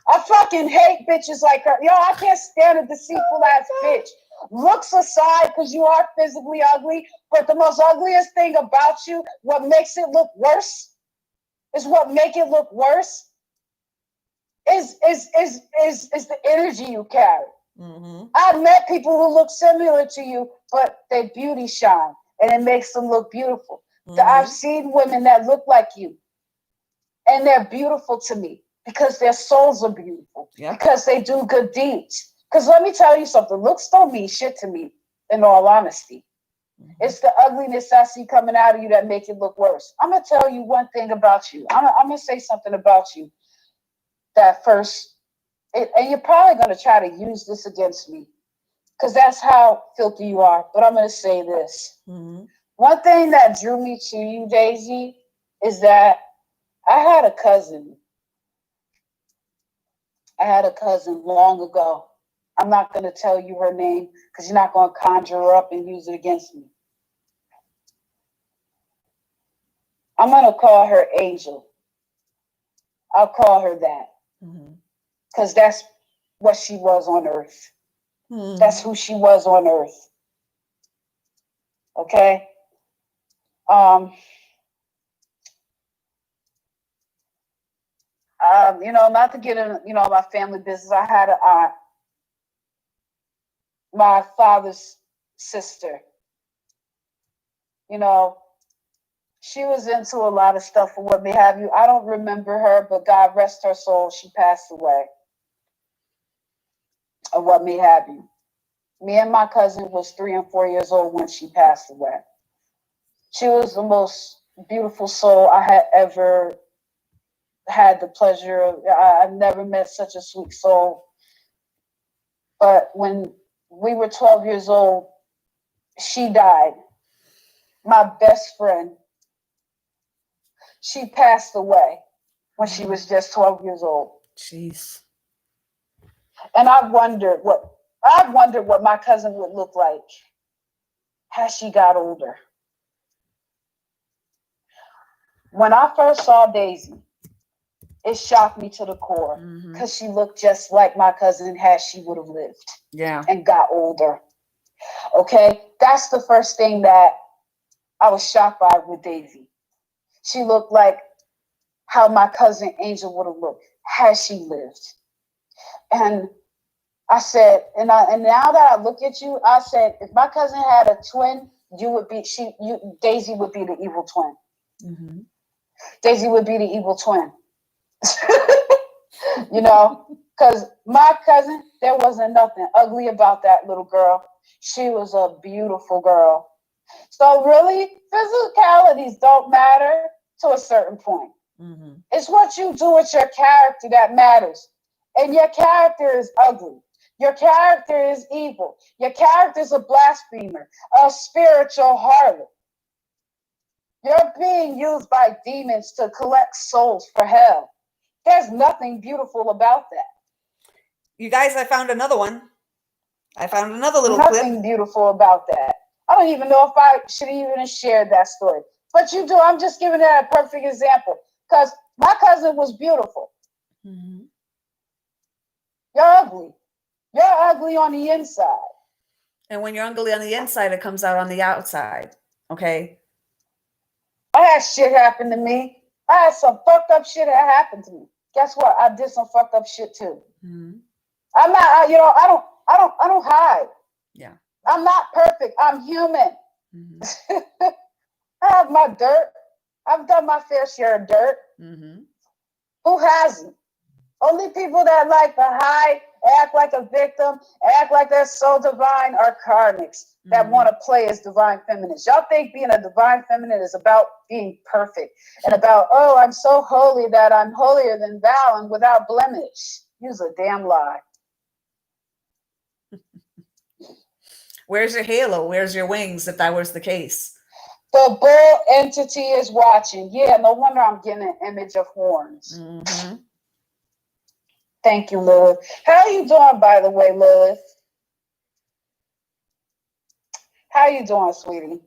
I fucking hate bitches like her. Yo, I can't stand a deceitful ass bitch. Looks aside, because you are physically ugly, but the most ugliest thing about you, what makes it look worse, is the energy you carry. Mm-hmm. I've met people who look similar to you, but they beauty shine, and it makes them look beautiful. Mm-hmm. I've seen women that look like you, and they're beautiful to me because their souls are beautiful, because they do good deeds. Because let me tell you something, looks don't mean shit to me, in all honesty. Mm-hmm. It's the ugliness I see coming out of you that make it look worse. I'm going to tell you one thing about you. I'm going to say something about you that first, and you're probably going to try to use this against me, because that's how filthy you are. But I'm going to say this. Mm-hmm. One thing that drew me to you, Daisy, is that I had a cousin long ago. I'm not going to tell you her name because you're not going to conjure her up and use it against me. I'm going to call her Angel. I'll call her that. Because that's what she was on earth. Mm-hmm. That's who she was on earth. Okay? Not to get in, my family business. I had an aunt, my father's sister. She was into a lot of stuff or what may have you. I don't remember her, but God rest her soul. She passed away. Or what may have you. Me and my cousin was 3 and 4 years old when she passed away. She was the most beautiful soul I had ever had the pleasure of. I've never met such a sweet soul. But when we were 12 years old, she died. My best friend. She passed away when she was just 12 years old. Jeez. And I wondered what my cousin would look like as she got older. When I first saw Daisy, it shocked me to the core because she looked just like my cousin as she would have lived. Yeah. And got older. Okay? That's the first thing that I was shocked by with Daisy. She looked like how my cousin Angel would have looked had she lived. And I said, and now that I look at you, I said, if my cousin had a twin, Daisy would be the evil twin. Mm-hmm. Daisy would be the evil twin. Because my cousin, there wasn't nothing ugly about that little girl. She was a beautiful girl. So really, physicalities don't matter to a certain point. Mm-hmm. It's what you do with your character that matters. And your character is ugly. Your character is evil. Your character is a blasphemer, a spiritual harlot. You're being used by demons to collect souls for hell. There's nothing beautiful about that. You guys, I found another one. I found another little clip. Nothing beautiful about that. I don't even know if I should even have shared that story. But you do. I'm just giving that a perfect example. Because my cousin was beautiful. Mm-hmm. You're ugly. You're ugly on the inside. And when you're ugly on the inside, it comes out on the outside. Okay? I had shit happen to me. I had some fucked up shit that happened to me. Guess what? I did some fucked up shit too. Mm-hmm. I'm not, I don't hide. Yeah. I'm not perfect. I'm human. Mm-hmm. I have my dirt. I've done my fair share of dirt. Mm-hmm. Who hasn't? Only people that like to hide, act like a victim, act like they're so divine are karmics that want to play as divine feminists. Y'all think being a divine feminine is about being perfect and about, oh, I'm so holy that I'm holier than thou and without blemish. Use a damn lie. Where's your halo? Where's your wings if that was the case? The bull entity is watching. Yeah, no wonder I'm getting an image of horns. Mm-hmm. Thank you, Lilith. How are you doing, by the way, Lilith? How you doing, sweetie?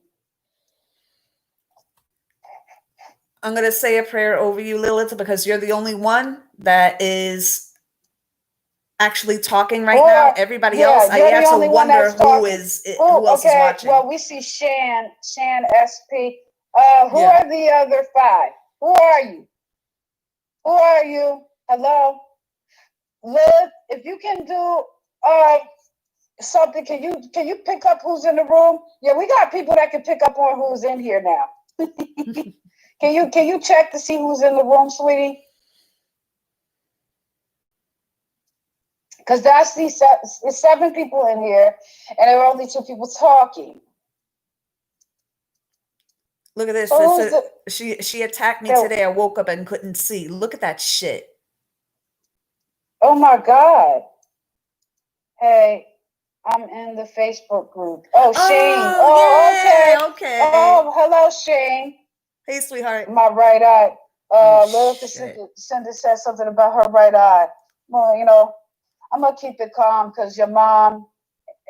I'm going to say a prayer over you, Lilith, because you're the only one that is actually talking right now. Everybody else, I have to wonder who else is watching. Well, we see Shan SP. Who are the other 5? Who are you? Who are you? Hello? Liv, if you can do something, can you pick up who's in the room? Yeah, we got people that can pick up on who's in here now. Can you check to see who's in the room, sweetie? Because that's there's 7 people in here, and there are only 2 people talking. Look at this. She attacked me today. I woke up and couldn't see. Look at that shit. Oh my God. Hey, I'm in the Facebook group. Oh, Shane. Oh, okay. Oh, hello, Shane. Hey, sweetheart. My right eye. Lilith Cindy said something about her right eye. Well, I'm going to keep it calm because your mom,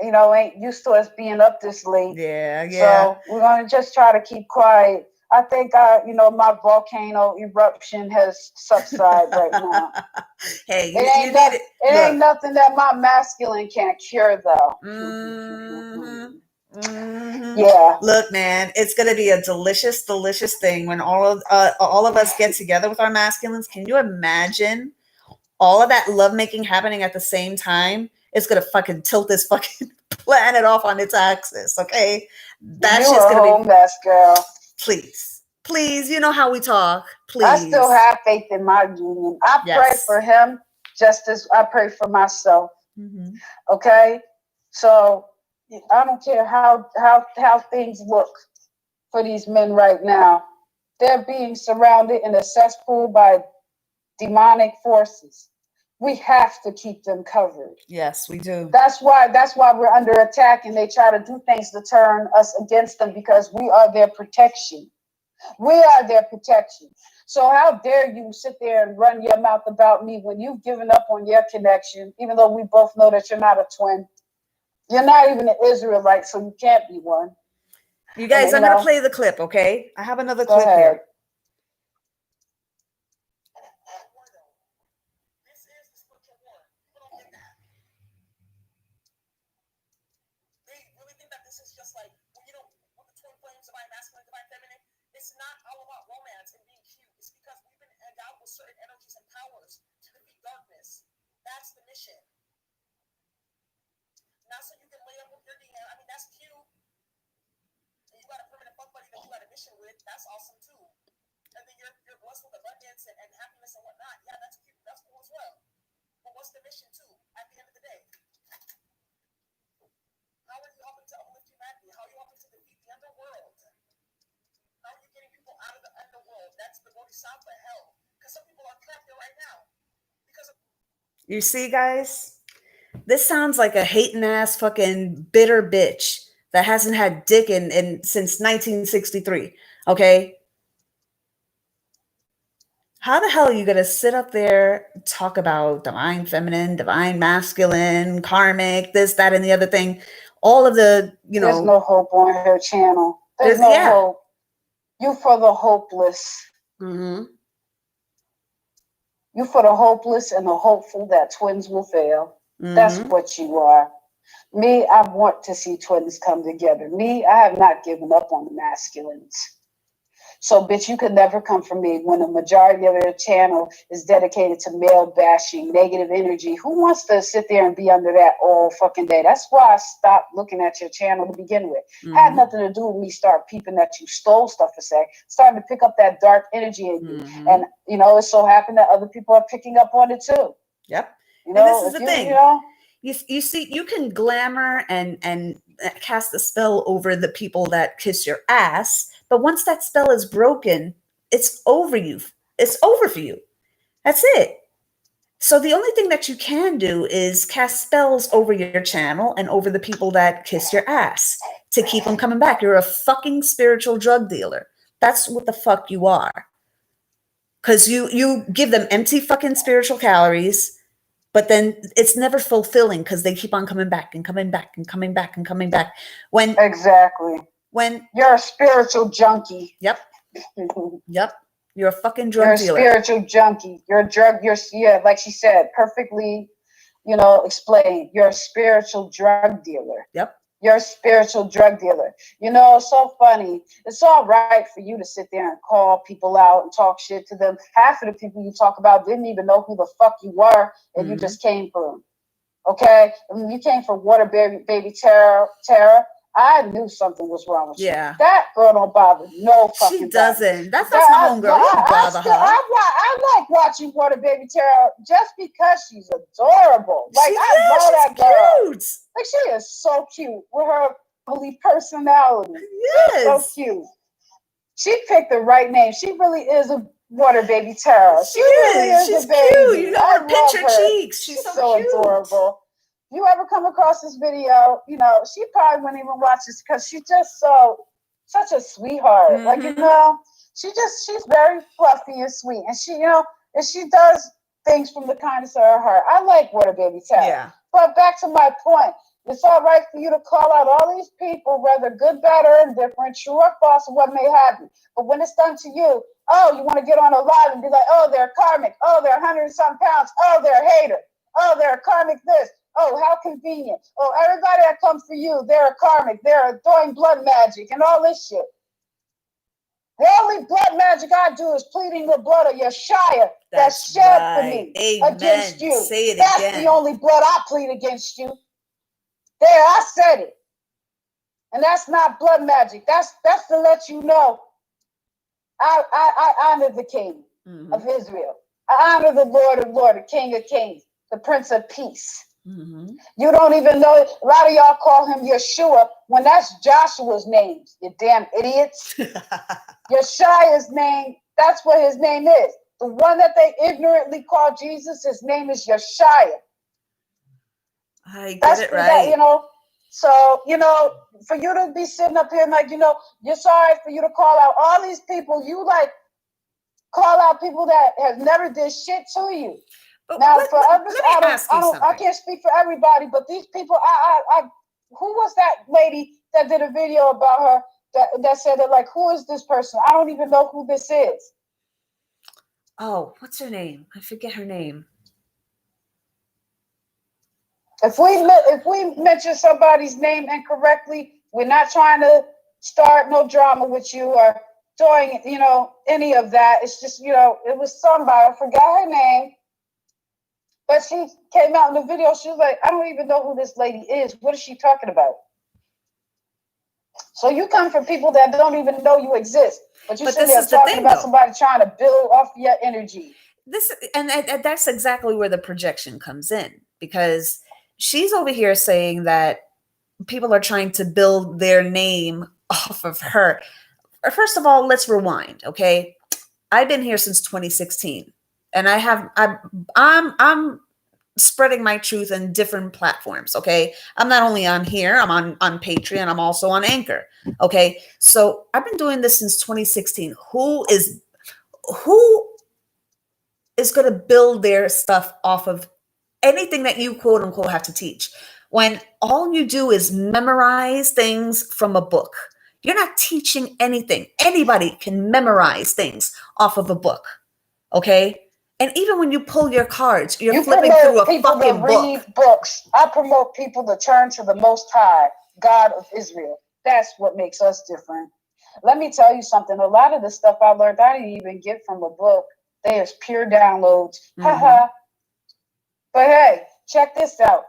ain't used to us being up this late. Yeah. So we're going to just try to keep quiet. I think, my volcano eruption has subsided right now. Hey, it ain't nothing that my masculine can't cure, though. Yeah. Look, man, it's gonna be a delicious, delicious thing when all of us get together with our masculines. Can you imagine all of that lovemaking happening at the same time? It's gonna fucking tilt this fucking planet off on its axis. Okay, that's just gonna be mess, girl. Please, you know how we talk. Please. I still have faith in my union. I pray for him just as I pray for myself. Mm-hmm. Okay? So I don't care how things look for these men right now. They're being surrounded in a cesspool by demonic forces. We have to keep them covered. Yes, we do. That's why we're under attack, and they try to do things to turn us against them because we are their protection. We are their protection. So how dare you sit there and run your mouth about me when you've given up on your connection, even though we both know that you're not a twin. You're not even an Israelite, so you can't be one. You guys, I'm going to play the clip, okay? I have another clip here. It's not all about romance and being cute. It's because we've been endowed with certain energies and powers to defeat darkness. That's the mission. Not so you can lay up with your DM. I mean, that's cute. And you got a permanent fuck buddy that you got a mission with. That's awesome too. And then you're blessed with abundance and happiness and whatnot. Yeah, that's cute. That's cool as well. But what's the mission too? At the end of the day, how are you helping to uplift humanity? How are you helping to defeat the underworld? How are you getting people out of the underworld? That's the bodhisattva hell. Because some people are trapped there right now. You see, guys? This sounds like a hating ass fucking bitter bitch that hasn't had dick in since 1963. Okay? How the hell are you gonna sit up there, talk about divine feminine, divine masculine, karmic, this, that, and the other thing? All of the, There's no hope on her channel. There's no hope. You for the hopeless. Mm-hmm. You for the hopeless and the hopeful that twins will fail. Mm-hmm. That's what you are. Me, I want to see twins come together. Me, I have not given up on the masculines. So, bitch, you could never come for me when the majority of their channel is dedicated to male bashing, negative energy. Who wants to sit there and be under that all fucking day? That's why I stopped looking at your channel to begin with. Had nothing to do with me start peeping that you stole stuff to say. Starting to pick up that dark energy in you. And, you know, it so happened that other people are picking up on it too. Yep. You know, and this is the thing. You know, you see, you can glamour and cast a spell over the people that kiss your ass, but once that spell is broken, it's over you. It's over for you. That's it. So the only thing that you can do is cast spells over your channel and over the people that kiss your ass to keep them coming back. You're a fucking spiritual drug dealer. That's what the fuck you are. Because you give them empty fucking spiritual calories, but then it's never fulfilling because they keep on coming back and coming back and coming back and coming back. Exactly. When you're a spiritual junkie. Yep. Yep. You're a fucking drug dealer. You're a spiritual junkie. You're a drug. Yeah, like she said, perfectly, you know, explained. You're a spiritual drug dealer. Yep. You're a spiritual drug dealer. You know, it's so funny. It's all right for you to sit there and call people out and talk shit to them. Half of the people you talk about didn't even know who the fuck you were, and you just came for them. Okay? I mean, you came for water baby Tara. I knew something was wrong with you. Yeah. That girl don't bother no fucking She doesn't. body. That's my homegirl. You don't bother her. I like watching Water Baby Tara just because she's adorable. Like, I love that girl. Cute. Like, she is so cute with her bubbly personality. Yes. So cute. She picked the right name. She really is a Water Baby Tara. She really is She's a baby. cute. You know, her pinch her her cheeks. She's so cute. Adorable. You ever come across this video, you know, she probably wouldn't even watch this because she's just such a sweetheart. Like, you know, she's very fluffy and sweet. And she, you know, and she does things from the kindness of her heart. I like Water Baby Tara. Yeah. But back to my point, it's all right for you to call out all these people, whether good, bad, or indifferent, true or false, or what may happen. But when it's done to you, oh, you want to get on a live and be like, oh, they're karmic. Oh, they're 100-some pounds. Oh, they're a hater. Oh, they're a karmic this. Oh, how convenient. Oh, everybody that comes for you, they're a karmic. They're doing blood magic and all this shit. The only blood magic I do is pleading the blood of Yeshua that's shed for me. Amen. Against you. Say it That's again. the only blood I plead against you. There, I said it. And that's not blood magic. That's to let you know I honor the King of Israel. I honor the Lord of Lords, the King of Kings, the Prince of Peace. You don't even know. A lot of y'all call him Yeshua when that's Joshua's name. You damn idiots. Yeshua's name, that's what his name is. The one that they ignorantly call Jesus, his name is Yeshua. I get it right. That, you know, so, you know, for you to be sitting up here and like, you know, you're sorry for you to call out all these people. You like call out people that have never did shit to you. But now, let for others, I can't speak for everybody, but these people, who was that lady that did a video about her that said that, like, who is this person? I don't even know who this is. Oh, what's her name? I forget her name. If we mention somebody's name incorrectly, we're not trying to start no drama with you or doing, you know, any of that. It's just, you know, it was somebody, I forgot her name. But she came out in the video. She was like, I don't even know who this lady is. What is she talking about? So you come from people that don't even know you exist. But you're sitting there talking about somebody trying to build off your energy. And that's exactly where the projection comes in. Because she's over here saying that people are trying to build their name off of her. First of all, let's rewind, okay? I've been here since 2016. And I'm spreading my truth in different platforms, okay? I'm not only on here, I'm on Patreon, I'm also on Anchor, okay? So I've been doing this since 2016. Who is going to build their stuff off of anything that you quote unquote have to teach when all you do is memorize things from a book? You're not teaching anything. Anybody can memorize things off of a book, okay? And even when you pull your cards, you're flipping through a fucking book. Read books. I promote people to turn to the Most High, God of Israel. That's what makes us different. Let me tell you something. A lot of the stuff I learned, I didn't even get from a book. There's pure downloads. Haha. But hey, check this out.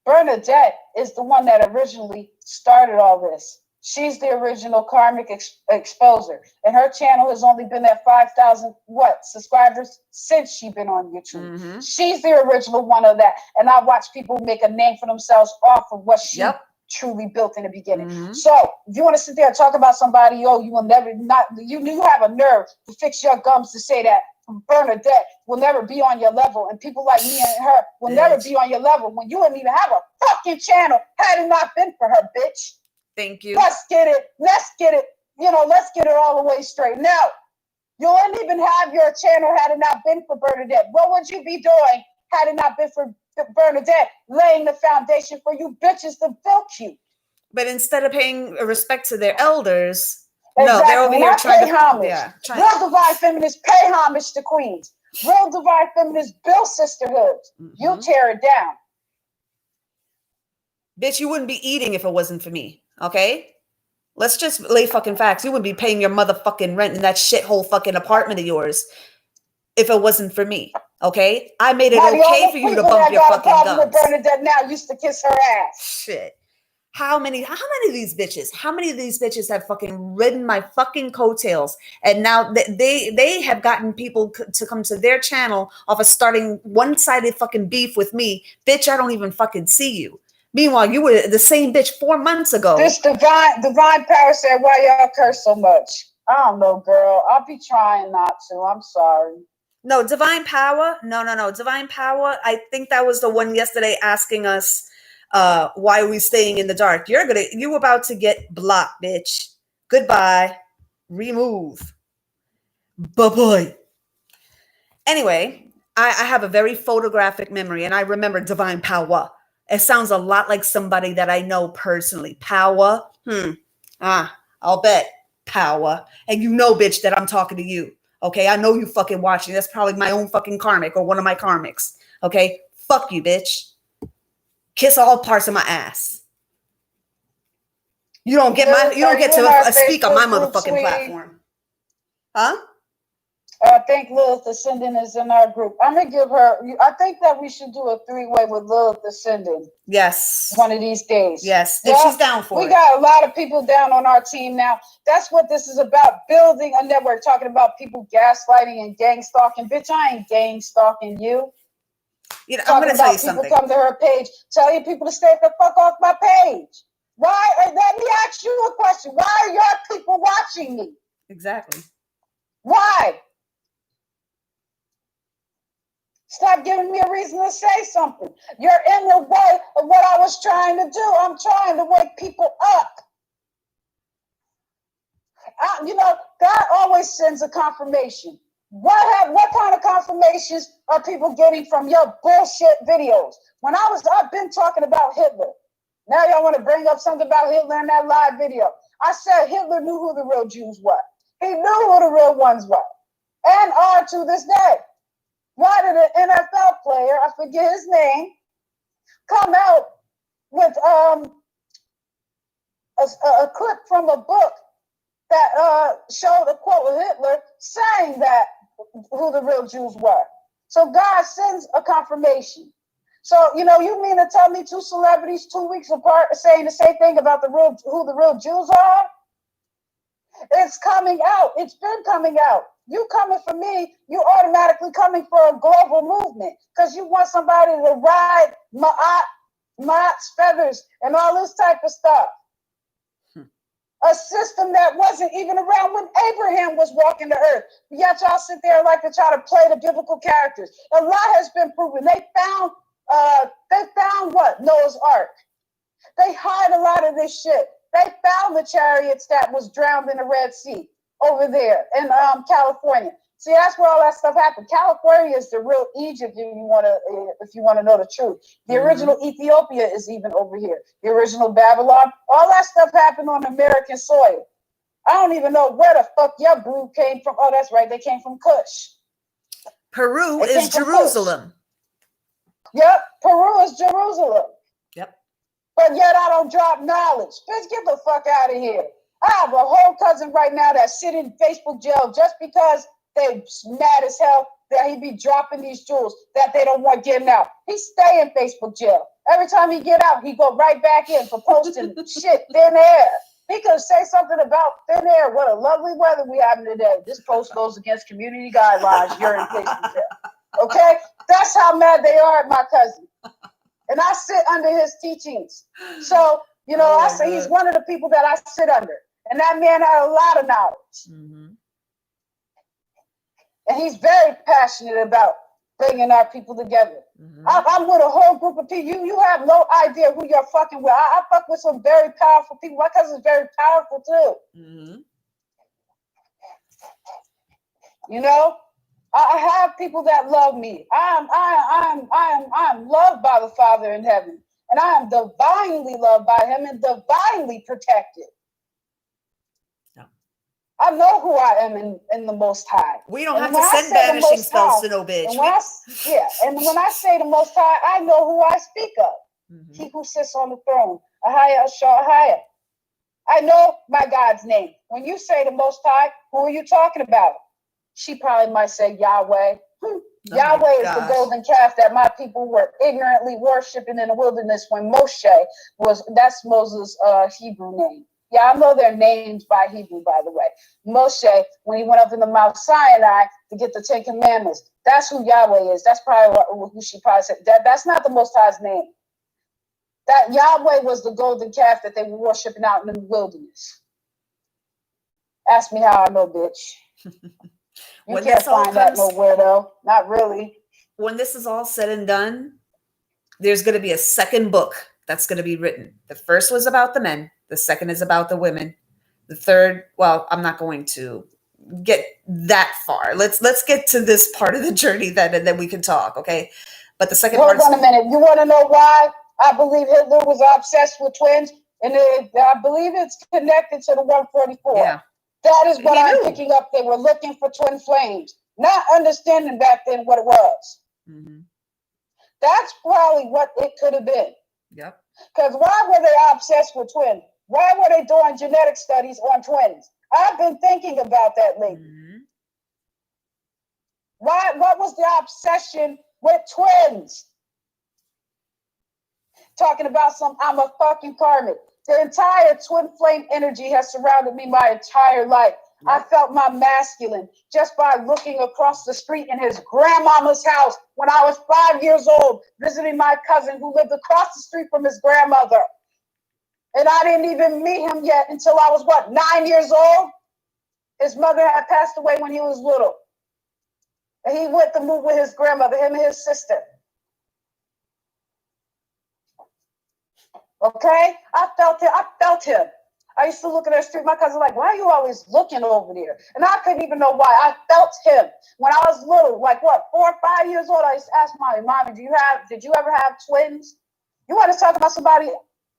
Bernadette is the one that originally started all this. She's the original karmic exposer, and her channel has only been at 5,000 subscribers since she's been on YouTube. She's the original one of that, and I watch people make a name for themselves off of what she truly built in the beginning. So if you want to sit there and talk about somebody, you will never you have a nerve to fix your gums to say that Bernadette will never be on your level, and people like me and her will never be on your level when you wouldn't even have a fucking channel had it not been for her, bitch. Thank you. Let's get it. Let's get it all the way straight. Now, you wouldn't even have your channel had it not been for Bernadette. What would you be doing had it not been for Bernadette laying the foundation for you bitches to build you? But instead of paying respect to their elders, exactly. No, they're over here trying to homage. Real divine feminists pay homage to queens. Real divine feminists build sisterhoods. You tear it down. Bitch, you wouldn't be eating if it wasn't for me. Okay? Let's just lay fucking facts. You wouldn't be paying your motherfucking rent in that shithole fucking apartment of yours if it wasn't for me. Okay? I made it okay for you to bump your fucking gums. With Bernadette now used to kiss her ass. Shit. How many of these bitches have fucking ridden my fucking coattails, and now they have gotten people to come to their channel off of starting one-sided fucking beef with me. Bitch, I don't even fucking see you. Meanwhile, you were the same bitch 4 months ago. This divine power said, why y'all curse so much? I don't know, girl. I'll be trying not to. I'm sorry. No, divine power. No. Divine power. I think that was the one yesterday asking us, why are we staying in the dark? You about to get blocked, bitch. Goodbye. Remove. Bye-bye. Anyway, I have a very photographic memory, and I remember divine power. It sounds a lot like somebody that I know personally. Power. I'll bet. Power. And you know, bitch, that I'm talking to you. Okay? I know you fucking watching. That's probably my own fucking karmic or one of my karmics. Okay? Fuck you, bitch. Kiss all parts of my ass. You don't get to speak on my motherfucking platform. Huh? I think Lilith Ascendant is in our group. I'm going to give her, I think that we should do a 3-way with Lilith Ascendant. Yes. One of these days. Yes. If she's down for it. We got a lot of people down on our team now. That's what this is about, building a network, talking about people gaslighting and gang stalking. Bitch, I ain't gang stalking you. You know, I'm going to tell you something. People come to her page, telling people to stay the fuck off my page. Why? Let me ask you a question. Why are your people watching me? Exactly. Why? Stop giving me a reason to say something. You're in the way of what I was trying to do. I'm trying to wake people up. God always sends a confirmation. What kind of confirmations are people getting from your bullshit videos? I've been talking about Hitler. Now y'all want to bring up something about Hitler in that live video. I said Hitler knew who the real Jews were. He knew who the real ones were, and are to this day. Why did an NFL player, I forget his name, come out with a clip from a book that showed a quote of Hitler saying that who the real Jews were? So God sends a confirmation. So, you mean to tell me 2 celebrities 2 weeks apart are saying the same thing about who the real Jews are? It's coming out. It's been coming out. You coming for me, you automatically coming for a global movement because you want somebody to ride Ma'at's feathers and all this type of stuff. A system that wasn't even around when Abraham was walking the earth. Yet y'all sit there and like to try to play the biblical characters. A lot has been proven. They found what? Noah's Ark. They hide a lot of this shit. They found the chariots that was drowned in the Red Sea over there in California. See, that's where all that stuff happened. California is the real Egypt if you want to know the truth. The original Ethiopia is even over here. The original Babylon, all that stuff happened on American soil. I don't even know where the fuck your brew came from. Oh, that's right. They came from Kush. Peru is Jerusalem. Yep, Peru is Jerusalem. Yep. But yet I don't drop knowledge. Bitch, get the fuck out of here. I have a whole cousin right now that's sitting in Facebook jail just because they mad as hell that he be dropping these jewels that they don't want getting out. He stay in Facebook jail. Every time he get out, he go right back in for posting shit, thin air. He could say something about thin air. What a lovely weather we having today. This post goes against community guidelines. You're in Facebook jail. Okay? That's how mad they are at my cousin. And I sit under his teachings. So, you know, I say he's one of the people that I sit under. And that man had a lot of knowledge. Mm-hmm. And he's very passionate about bringing our people together. Mm-hmm. I'm with a whole group of people. You have no idea who you're fucking with. I fuck with some very powerful people. My cousin's very powerful too. Mm-hmm. You know, I have people that love me. I'm loved by the Father in heaven, and I am divinely loved by Him and divinely protected. I know who I am in the Most High. We don't have to send banishing spells to no bitch. And when I say the Most High, I know who I speak of. Mm-hmm. He who sits on the throne. Ahaya Ashahaya. I know my God's name. When you say the Most High, who are you talking about? She probably might say Yahweh. Yahweh is the golden calf that my people were ignorantly worshiping in the wilderness when that's Moses' Hebrew name. Yeah, I know their names by Hebrew, by the way. Moshe, when he went up in the Mount Sinai to get the Ten Commandments, that's who Yahweh is. That's probably who she probably said. That's not the Most High's name. That Yahweh was the golden calf that they were worshiping out in the wilderness. Ask me how I know, bitch. You can't find that nowhere, though. Not really. When this is all said and done, there's going to be a second book that's going to be written. The first was about the men. The second is about the women. The third, well, I'm not going to get that far. Let's get to this part of the journey then, and then we can talk, okay? But the second part. Hold on a minute. You want to know why I believe Hitler was obsessed with twins? And I believe it's connected to the 144. Yeah. That is what I'm picking up. They were looking for twin flames, not understanding back then what it was. Mm-hmm. That's probably what it could have been. Yep. Because why were they obsessed with twins? Why were they doing genetic studies on twins? I've been thinking about that lately. Mm-hmm. What was the obsession with twins? Talking about I'm a fucking karmic. The entire twin flame energy has surrounded me my entire life. Yep. I felt my masculine just by looking across the street in his grandmama's house when I was 5 years old, visiting my cousin who lived across the street from his grandmother. And I didn't even meet him yet until I was, 9 years old? His mother had passed away when he was little. And he went to move with his grandmother, him and his sister. Okay? I felt him. I used to look at the street. My cousin like, why are you always looking over there? And I couldn't even know why. I felt him. When I was little, 4 or 5 years old, I used to ask Mommy, did you ever have twins? You want to talk about somebody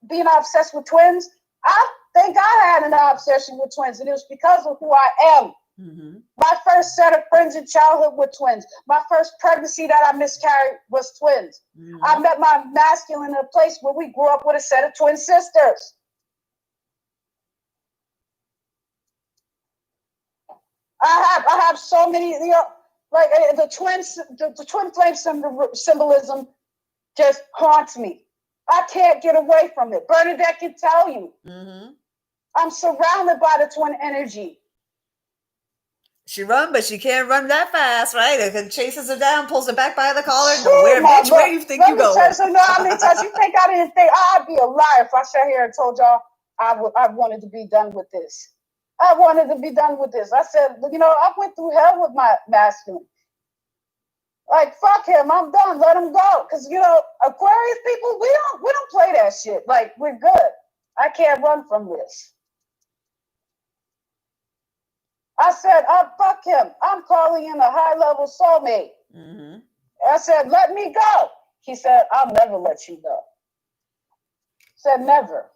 being obsessed with twins? I think I had an obsession with twins, and it was because of who I am. Mm-hmm. My first set of friends in childhood were twins. My first pregnancy that I miscarried was twins. Mm-hmm. I met my masculine in a place where we grew up with a set of twin sisters. I have so many, the twin flame symbolism just haunts me. I can't get away from it. Bernadette can tell you. Mm-hmm. I'm surrounded by the twin energy. She run, but she can't run that fast, right? It chases her down, pulls her back by the collar. Where do you think you going? You think I didn't think I'd be a liar if I sat here and told y'all I wanted to be done with this. I wanted to be done with this. I said, I went through hell with my masculine. Fuck him, I'm done. Let him go. Because Aquarius people, we don't play that shit. We're good. I can't run from this. I said, fuck him. I'm calling in a high-level soulmate. Mm-hmm. I said, let me go. He said, I'll never let you go. Said, never.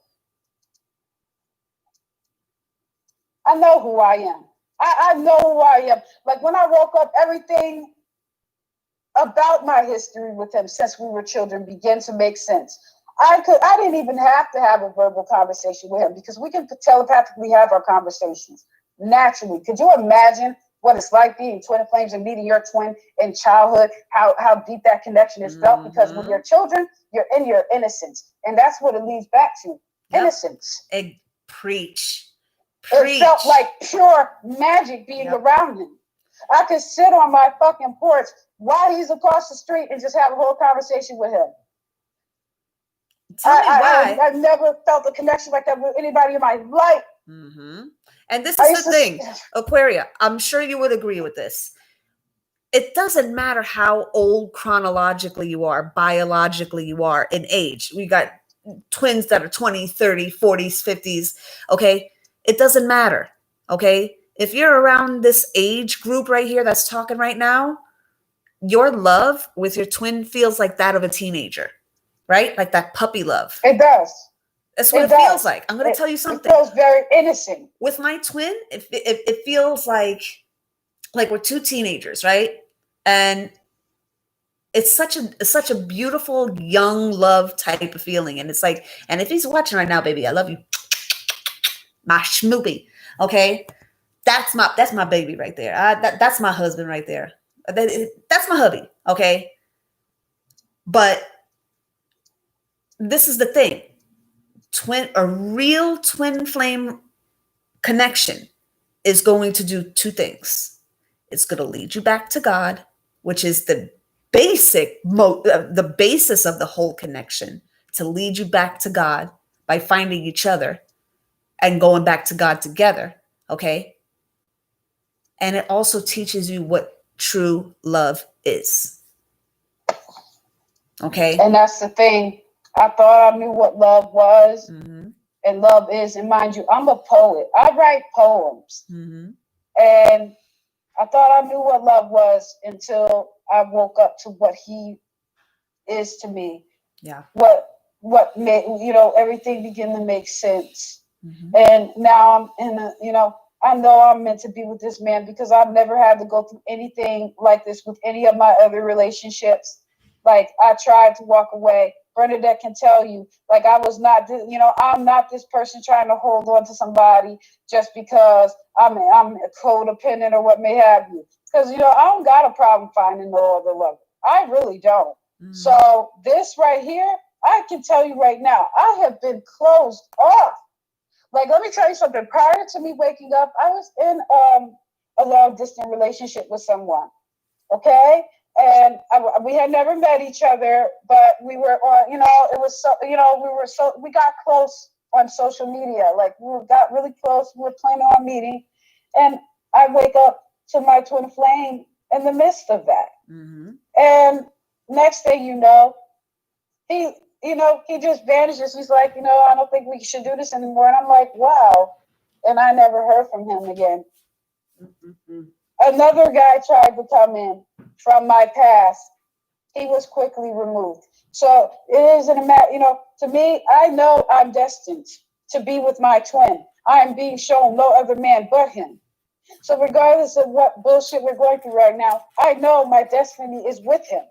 I know who I am. I know who I am. When I woke up, everything about my history with him since we were children began to make sense. I didn't even have to have a verbal conversation with him because we can telepathically have our conversations naturally. Could you imagine what it's like being twin flames and meeting your twin in childhood? How deep that connection is felt? Because when you're children, you're in your innocence, and that's what it leads back to. Yep. Innocence. Preach. It felt like pure magic being around him. I could sit on my fucking porch while he's across the street and just have a whole conversation with him. Tell me why. I've never felt a connection like that with anybody in my life. Mm-hmm. And this is the thing, Aquaria, I'm sure you would agree with this. It doesn't matter how old chronologically you are, biologically you are in age. We got twins that are 20, 30, 40s, 50s. Okay. It doesn't matter. Okay. If you're around this age group right here that's talking right now, your love with your twin feels like that of a teenager, right? Like that puppy love. It does. That's what it feels like. I'm going to tell you something. It feels very innocent. With my twin, it feels like we're two teenagers, right? And it's such a beautiful young love type of feeling. And it's like, and if he's watching right now, baby, I love you. My schmoopy. Okay. That's my baby right there. That's my husband right there. That's my hubby. Okay. But this is the thing. A real twin flame connection is going to do two things. It's going to lead you back to God, which is the basis of the whole connection, to lead you back to God by finding each other and going back to God together. Okay. And it also teaches you what true love is. Okay. And that's the thing. I thought I knew what love was and love is. And mind you, I'm a poet. I write poems. And I thought I knew what love was until I woke up to what he is to me. Yeah. What made, everything began to make sense. And now I'm I know I'm meant to be with this man because I've never had to go through anything like this with any of my other relationships. Like, I tried to walk away. Bernadette can tell you, like, I was not, I'm not this person trying to hold on to somebody just because I'm codependent or what may have you. Because, I don't got a problem finding no other lover. I really don't. So this right here, I can tell you right now, I have been closed off. Like, let me tell you something. Prior to me waking up, I was in a long distance relationship with someone. Okay. And we had never met each other, but we were on, it was so, we got close on social media. Like, we got really close. We were planning on meeting. And I wake up to my twin flame in the midst of that. And next thing you know, he just vanishes. He's like, I don't think we should do this anymore. And I'm like, wow. And I never heard from him again. Another guy tried to come in from my past. He was quickly removed. So it isn't a matter, to me, I know I'm destined to be with my twin. I am being shown no other man but him. So regardless of what bullshit we're going through right now, I know my destiny is with him.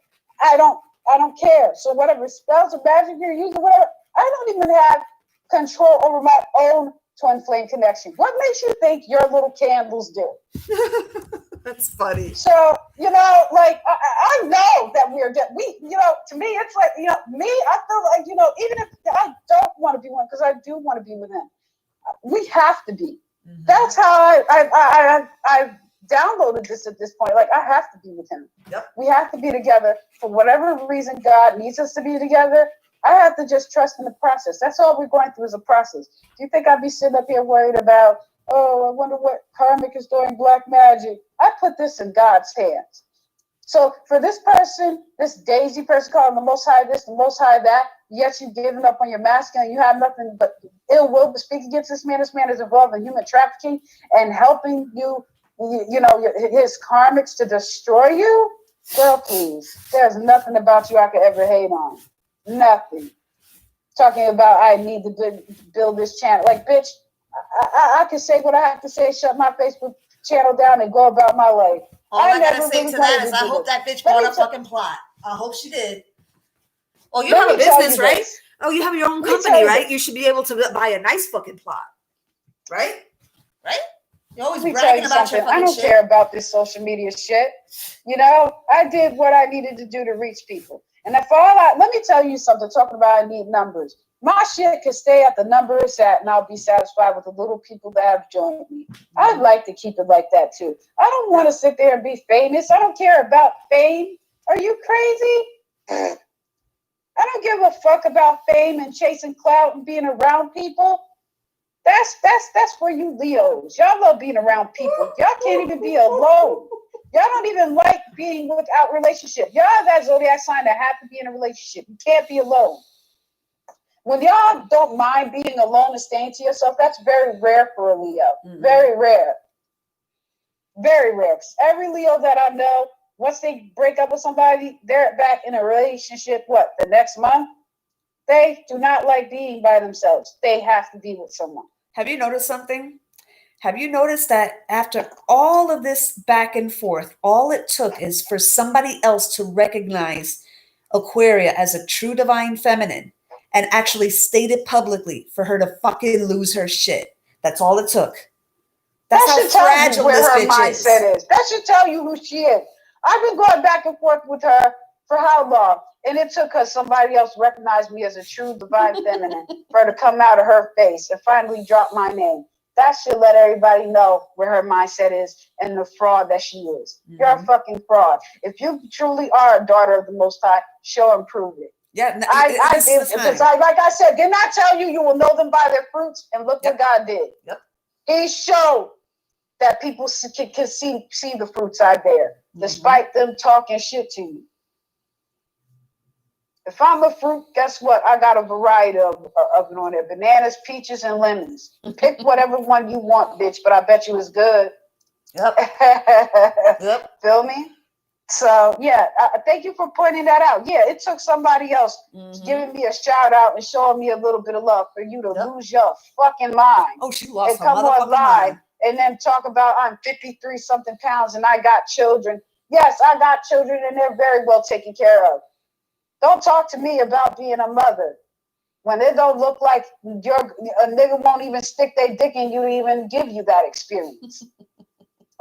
I don't care. So whatever spells or magic you're using, whatever, I don't even have control over my own twin flame connection. What makes you think your little candles do? That's funny. So, like, I know that to me, it's like, me, I feel like, even if I don't want to be one, because I do want to be with him, we have to be. That's how I downloaded this at this point. Like, I have to be with him. Yep. We have to be together for whatever reason God needs us to be together. I have to just trust in the process. That's all we're going through is a process. Do you think I'd be sitting up here worried about, I wonder what karmic is doing, black magic? I put this in God's hands. So for this person, this Daisy person calling the Most High this, the Most High that, yet you've given up on your masculine, you have nothing but ill will to speak against this man. This man is involved in human trafficking and helping you, his karmics to destroy you. Girl, please. There's nothing about you I could ever hate on. Nothing. Talking about I need to build this channel. Like, bitch, I can say what I have to say, shut my Facebook channel down and go about my life. All I gotta say to that is I hope that bitch bought a fucking plot. I hope she did. Well, you have a business, right? Oh, you have your own Let me company, tell you right? this. You should be able to buy a nice fucking plot, right? Right? You're always Let me tell bragging you about your something. I fucking don't shit. care about this social media shit. You know, I did what I needed to do to reach people. And if let me tell you something, talking about I need numbers. My shit can stay at the number it's at, and I'll be satisfied with the little people that have joined me. I'd like to keep it like that too. I don't want to sit there and be famous. I don't care about fame. Are you crazy? I don't give a fuck about fame and chasing clout and being around people. That's for you Leos. Y'all love being around people. Y'all can't even be alone. Y'all don't even like being without relationship. Y'all that zodiac sign that have to be in a relationship. You can't be alone. When y'all don't mind being alone and staying to yourself, that's very rare for a Leo. Mm-hmm. Very rare. Very rare. Every Leo that I know, once they break up with somebody, they're back in a relationship, the next month? They do not like being by themselves. They have to be with someone. Have you noticed something? Have you noticed that after all of this back and forth, all it took is for somebody else to recognize Aquaria as a true divine feminine and actually state it publicly for her to fucking lose her shit. That's all it took. That's how fragile this bitch is. That should tell you who she is. I've been going back and forth with her for how long? And it took her somebody else recognized me as a true divine feminine for her to come out of her face and finally drop my name. That should let everybody know where her mindset is and the fraud that she is. Mm-hmm. You're a fucking fraud. If you truly are a daughter of the Most High, show and prove it. Yeah, I did because like I said, didn't I tell you you will know them by their fruits? And look what God did. Yep. He showed that people can see the fruits I bear, despite them talking shit to you. If I'm a fruit, guess what? I got a variety of it on there. Bananas, peaches, and lemons. Pick whatever one you want, bitch, but I bet you it's good. Yep. Yep. Feel me? So, yeah, thank you for pointing that out. Yeah, it took somebody else giving me a shout out and showing me a little bit of love for you to lose your fucking mind. Oh, she lost and come on live and then talk about I'm 53 something pounds and I got children. Yes, I got children and they're very well taken care of. Don't talk to me about being a mother when it don't look like a nigga won't even stick their dick in you to even give you that experience.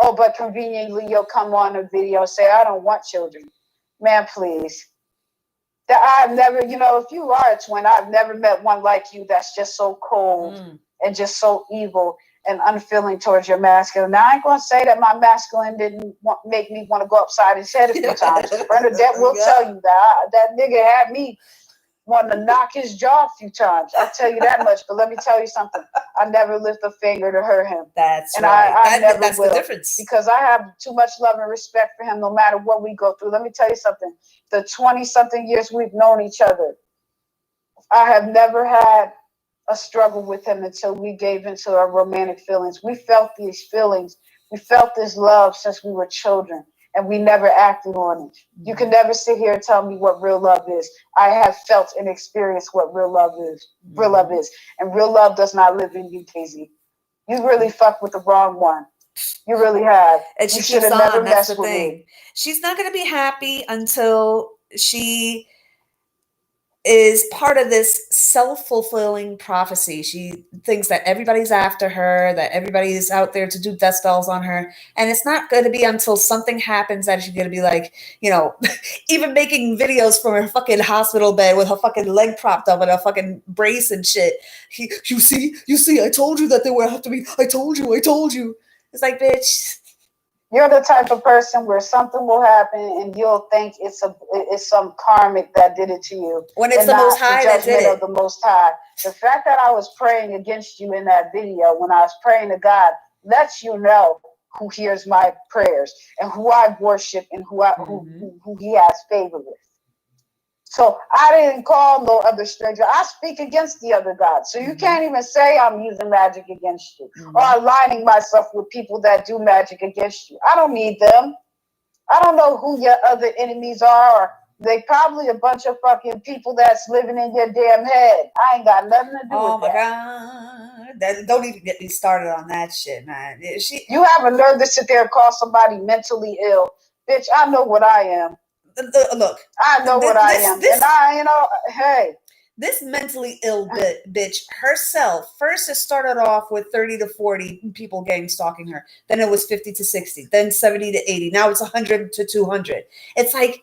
Oh, but conveniently you'll come on a video and say, I don't want children. Man, please. I've never, if you are a twin, I've never met one like you that's just so cold and just so evil and unfeeling towards your masculine. Now, I ain't going to say that my masculine didn't make me want to go upside his head a few times. Bernadette will tell you that nigga had me want to knock his jaw a few times. I'll tell you that much. But let me tell you something. I never lift a finger to hurt him. That's and right. I never that's will. The difference. Because I have too much love and respect for him no matter what we go through. Let me tell you something. The 20-something years we've known each other, I have never had a struggle with him until we gave into our romantic feelings. We felt these feelings. We felt this love since we were children, and we never acted on it. You can never sit here and tell me what real love is. I have felt and experienced what real love is. Real love is. And real love does not live in you, Daisy. You really fucked with the wrong one. You really have. And she should have never messed with thing. Me. She's not going to be happy until she is part of this self-fulfilling prophecy. She thinks that everybody's after her, that everybody's out there to do death spells on her. And it's not going to be until something happens that she's going to be like, even making videos from her fucking hospital bed with her fucking leg propped up and a fucking brace and shit. You see, I told you that they would have to be, I told you. It's like, bitch. You're the type of person where something will happen and you'll think it's some karmic that did it to you. When it's the Most High that did it. Of the Most High. The fact that I was praying against you in that video, when I was praying to God, lets you know who hears my prayers and who I worship and who He has favor with. So I didn't call no other stranger. I speak against the other gods. So you can't even say I'm using magic against you or aligning myself with people that do magic against you. I don't need them. I don't know who your other enemies are. Or they probably a bunch of fucking people that's living in your damn head. I ain't got nothing to do with that. Oh my God. Don't even get me started on that shit, man. You have a nerve to sit there and call somebody mentally ill. Bitch, I know what I am. Look, I know what I am. And hey. This mentally ill bitch herself, first it started off with 30 to 40 people gang stalking her. Then it was 50 to 60, then 70 to 80. Now it's 100 to 200. It's like,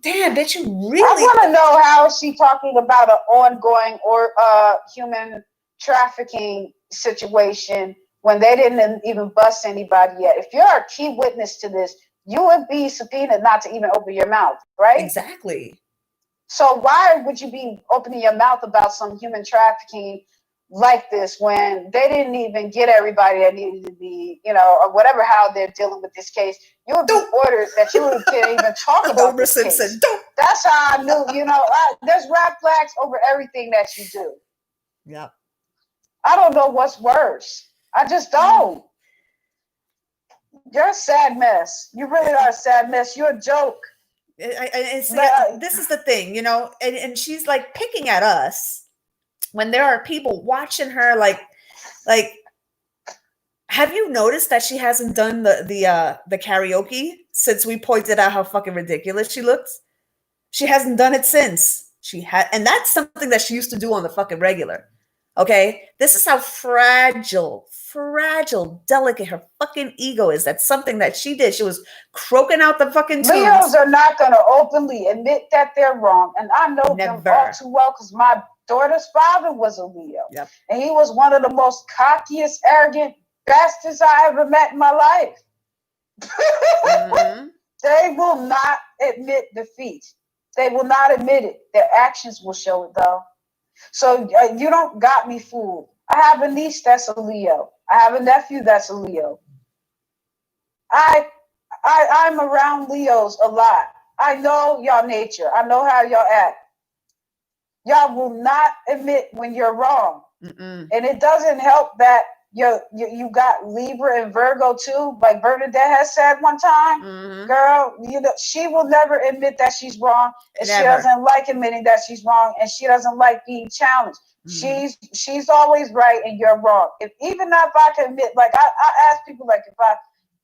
damn, bitch, you really... I want to know how is she talking about an ongoing or human trafficking situation when they didn't even bust anybody yet. If you're a key witness to this, you would be subpoenaed not to even open your mouth, right? Exactly. So why would you be opening your mouth about some human trafficking like this when they didn't even get everybody that needed to be, you know, or whatever, how they're dealing with this case? You would be ordered that you can't even talk about Homer this Simpson. case. Don't. That's how I knew, you know, there's red flags over everything that you do. Yeah. I don't know what's worse. I just don't. You're a sad mess. You really are a sad mess. You're a joke. This is the thing, you know, and she's like picking at us when there are people watching her. Like, have you noticed that she hasn't done the karaoke since we pointed out how fucking ridiculous she looks? She hasn't done it since. And that's something that she used to do on the fucking regular. Okay, this is how fragile, delicate her fucking ego is. That's something that she did. She was croaking out the fucking tunes. Leos are not going to openly admit that they're wrong. And I know them all too well because my daughter's father was a Leo. Yep. And he was one of the most cockiest, arrogant bastards I ever met in my life. Mm-hmm. They will not admit defeat. They will not admit it. Their actions will show it, though. So you don't got me fooled. I have a niece that's a Leo. I have a nephew that's a Leo. I'm around Leos a lot. I know y'all nature. I know how y'all act. Y'all will not admit when you're wrong. Mm-mm. And it doesn't help that you got Libra and Virgo too, like Bernadette has said one time. Mm-hmm. Girl, you know, she will never admit that she's wrong, and never. She doesn't like admitting that she's wrong, and she doesn't like being challenged. Mm-hmm. She's always right and you're wrong. Even if I can admit, like I ask people, like if I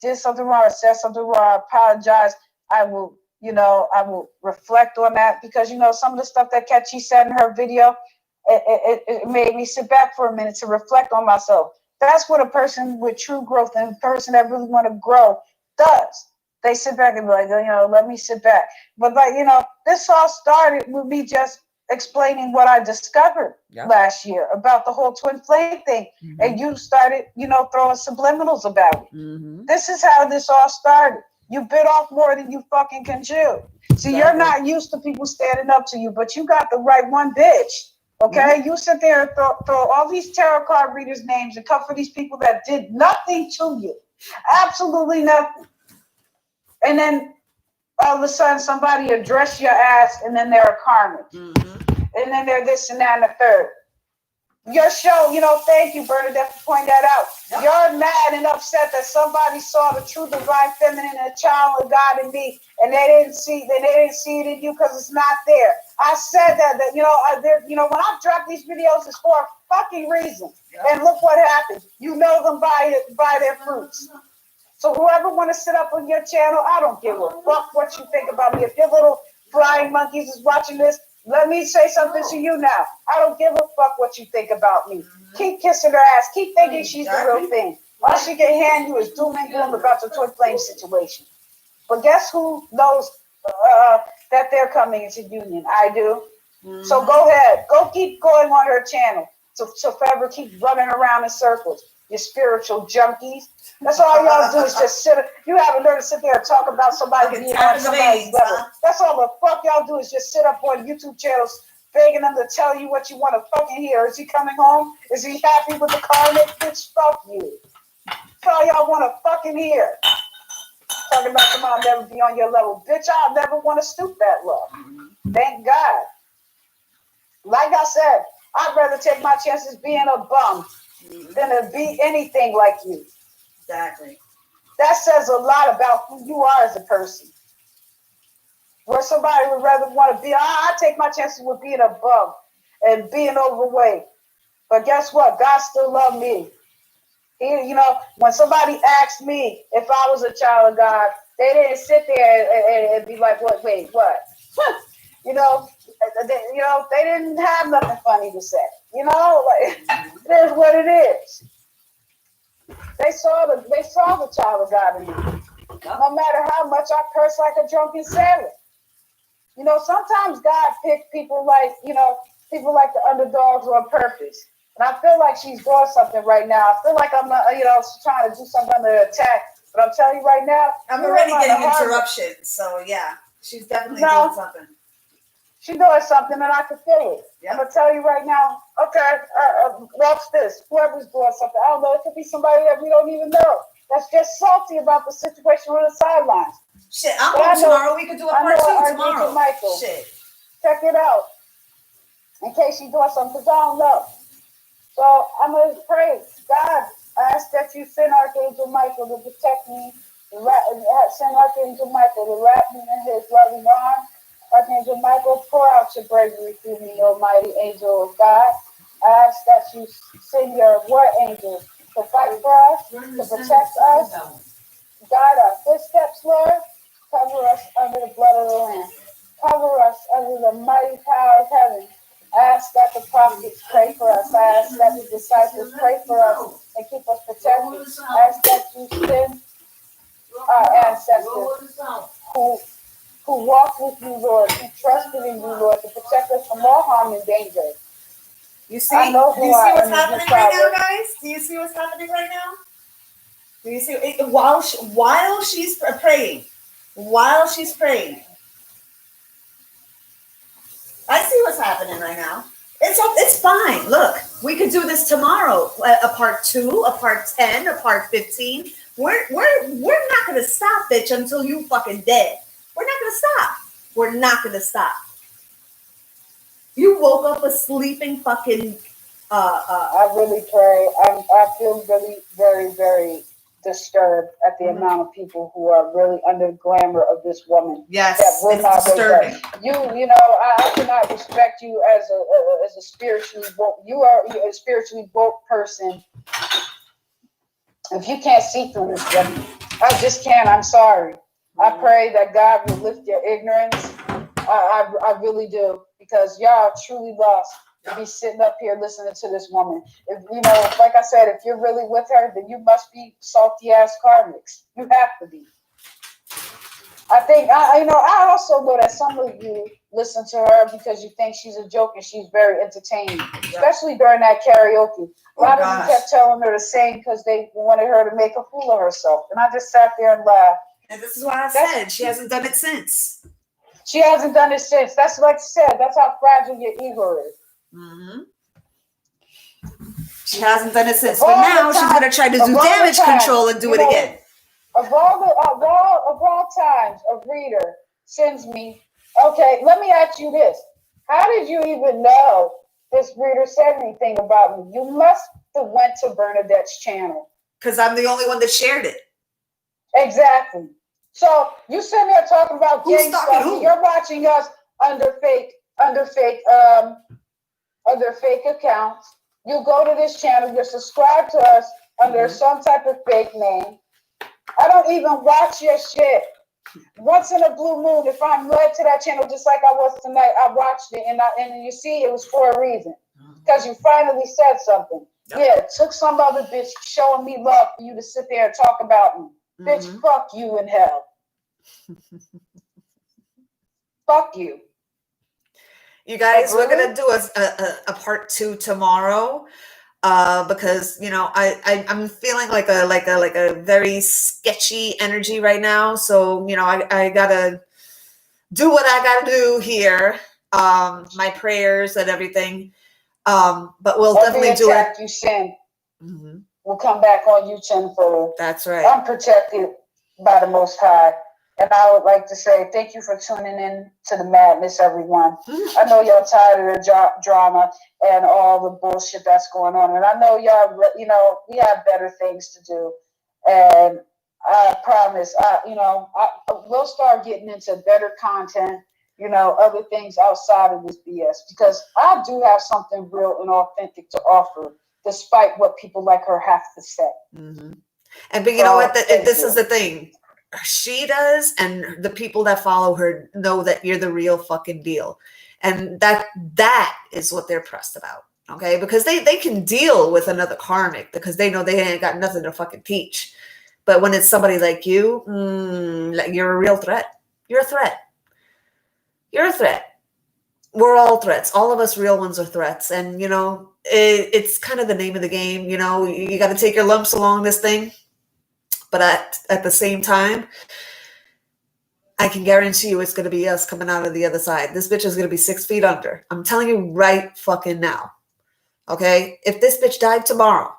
did something wrong or said something wrong, I apologize. I will reflect on that, because you know some of the stuff that Ketchy said in her video, it made me sit back for a minute to reflect on myself. That's what a person with true growth and a person that really want to grow does. They sit back and be like, you know, let me sit back. But like, you know, this all started with me just explaining what I discovered last year about the whole twin flame thing. Mm-hmm. And you started, you know, throwing subliminals about it. Mm-hmm. This is how this all started. You bit off more than you fucking can chew. See, you're not used to people standing up to you, but you got the right one, bitch. Okay, mm-hmm. You sit there and throw all these tarot card readers' names and come for these people that did nothing to you, absolutely nothing. And then all of a sudden somebody address your ass, and then they're a karmic, mm-hmm. And then they're this and that and the third. Your show, you know, thank you, Bernadette, for pointing that out. Yep. You're mad and upset that somebody saw the true divine feminine and a child of God in me, and they didn't see it in you because it's not there. I said that you know, when I drop these videos, it's for a fucking reason. Yep. And look what happened. You know them by their fruits. So whoever want to sit up on your channel, I don't give a fuck what you think about me. If your little flying monkeys is watching this, let me say something to you now. I don't give a fuck what you think about me. Mm-hmm. Keep kissing her ass. Keep thinking she's the real thing. All she can hand you is doom and gloom about the twin flame situation. But guess who knows that they're coming into union? I do. Mm-hmm. So go ahead. Go keep going on her channel. So forever keep running around in circles. You spiritual junkies. That's all y'all do is just sit. You haven't learned to sit there and talk about somebody being on somebody's level. That's all the fuck y'all do is just sit up on YouTube channels begging them to tell you what you want to fucking hear. Is he coming home? Is he happy with the karmic? Bitch, fuck you. That's all y'all want to fucking hear. Talking about somebody I'll never be on your level. Bitch, I'll never want to stoop that low. Thank God. Like I said, I'd rather take my chances being a bum than to be anything like you. Exactly. That says a lot about who you are as a person. Where somebody would rather want to be, I take my chances with being a bum and being overweight. But guess what? God still loved me. You know, when somebody asked me if I was a child of God, they didn't sit there and be like, wait, what? You they didn't have nothing funny to say. Like it is what it is. They saw the child of God in me. No matter how much I curse like a drunken sailor. Sometimes God picked people like the underdogs on purpose. And I feel like she's doing something right now. I feel like I'm trying to do something under attack. But I'm telling you right now, I'm already getting interruptions. So yeah, she's definitely doing something. She's doing something and I can feel it. Yep. I'm going to tell you right now, okay, watch this. Whoever's doing something, I don't know, it could be somebody that we don't even know. That's just salty about the situation on the sidelines. Shit, I'm home tomorrow. We could do a part 2 tomorrow. Michael. Shit. Check it out. In case she's doing something, because I don't know. So I'm going to pray. God, I ask that you send Archangel Michael to protect me. Send Archangel Michael to wrap me in his loving arms. Archangel Michael, pour out your bravery through me, almighty angel of God. I ask that you send your war angels to fight for us, to protect us, guide our footsteps, Lord. Cover us under the blood of the Lamb. Cover us under the mighty power of heaven. I ask that the prophets pray for us. I ask that the disciples pray for us and keep us protected. I ask that you send our ancestors who walked with you, Lord, who trusted in you, Lord, to protect us from all harm and danger. You see? Do you see what's happening right now, guys? Do you see what's happening right now? Do you see it, while she's praying? While she's praying, I see what's happening right now. It's fine. Look, we could do this tomorrow. A part 2, a part 10, a part 15. We're not gonna stop, bitch, until you fucking dead. We're not gonna stop. We're not gonna stop. You woke up a sleeping fucking. I really pray. I feel really, very, very disturbed at the amount of people who are really under the glamour of this woman. Yes, it's disturbing. I cannot respect you as a spiritually woke. You are a spiritually woke person. If you can't see through this, I just can't. I'm sorry. I pray that God will lift your ignorance. I really do, because y'all are truly lost to be sitting up here listening to this woman. If like I said, if you're really with her, then you must be salty ass karmics. You have to be. I think I also know that some of you listen to her because you think she's a joke and she's very entertaining, especially during that karaoke. A lot of you kept telling her to sing because they wanted her to make a fool of herself, and I just sat there and laughed. And this is why I said she hasn't done it since. She hasn't done it since. That's like I said. That's how fragile your ego is. Mm-hmm. She hasn't done it since, but now she's gonna try to do damage control and do it again. Of all times, a reader sends me. Okay, let me ask you this: how did you even know this reader said anything about me? You must have went to Bernadette's channel. Because I'm the only one that shared it. Exactly. So you sitting there talking about gang stuff. You're watching us under fake accounts. You go to this channel. You're subscribed to us under some type of fake name. I don't even watch your shit. Once in a blue moon, if I'm led to that channel, just like I was tonight, I watched it, and you see, it was for a reason, because you finally said something. Yep. Yeah, it took some other bitch showing me love for you to sit there and talk about me. Bitch, fuck you in hell. Fuck you. You guys, we're gonna do a part 2 tomorrow, because I'm feeling like a very sketchy energy right now. So I gotta do what I gotta do here. My prayers and everything. But we'll definitely do it. You send. We'll come back on you tenfold. That's right. I'm protected by the Most High. And I would like to say thank you for tuning in to the madness, everyone. I know y'all tired of the drama and all the bullshit that's going on. And I know y'all, we have better things to do. And I promise, we'll start getting into better content, other things outside of this BS. Because I do have something real and authentic to offer, despite what people like her have to say. And but you know what? This is the thing. she does, and the people that follow her know that you're the real fucking deal. And that is what they're pressed about. Okay, because they can deal with another karmic because they know they ain't got nothing to fucking teach. But when it's somebody like you, like you're a real threat. You're a threat. You're a threat. We're all threats. All of us real ones are threats. And, you know, it's kind of the name of the game. You know, you got to take your lumps along this thing. But at the same time, I can guarantee you it's going to be us coming out of the other side. This bitch is going to be 6 feet under. I'm telling you right fucking now. Okay? If this bitch died tomorrow,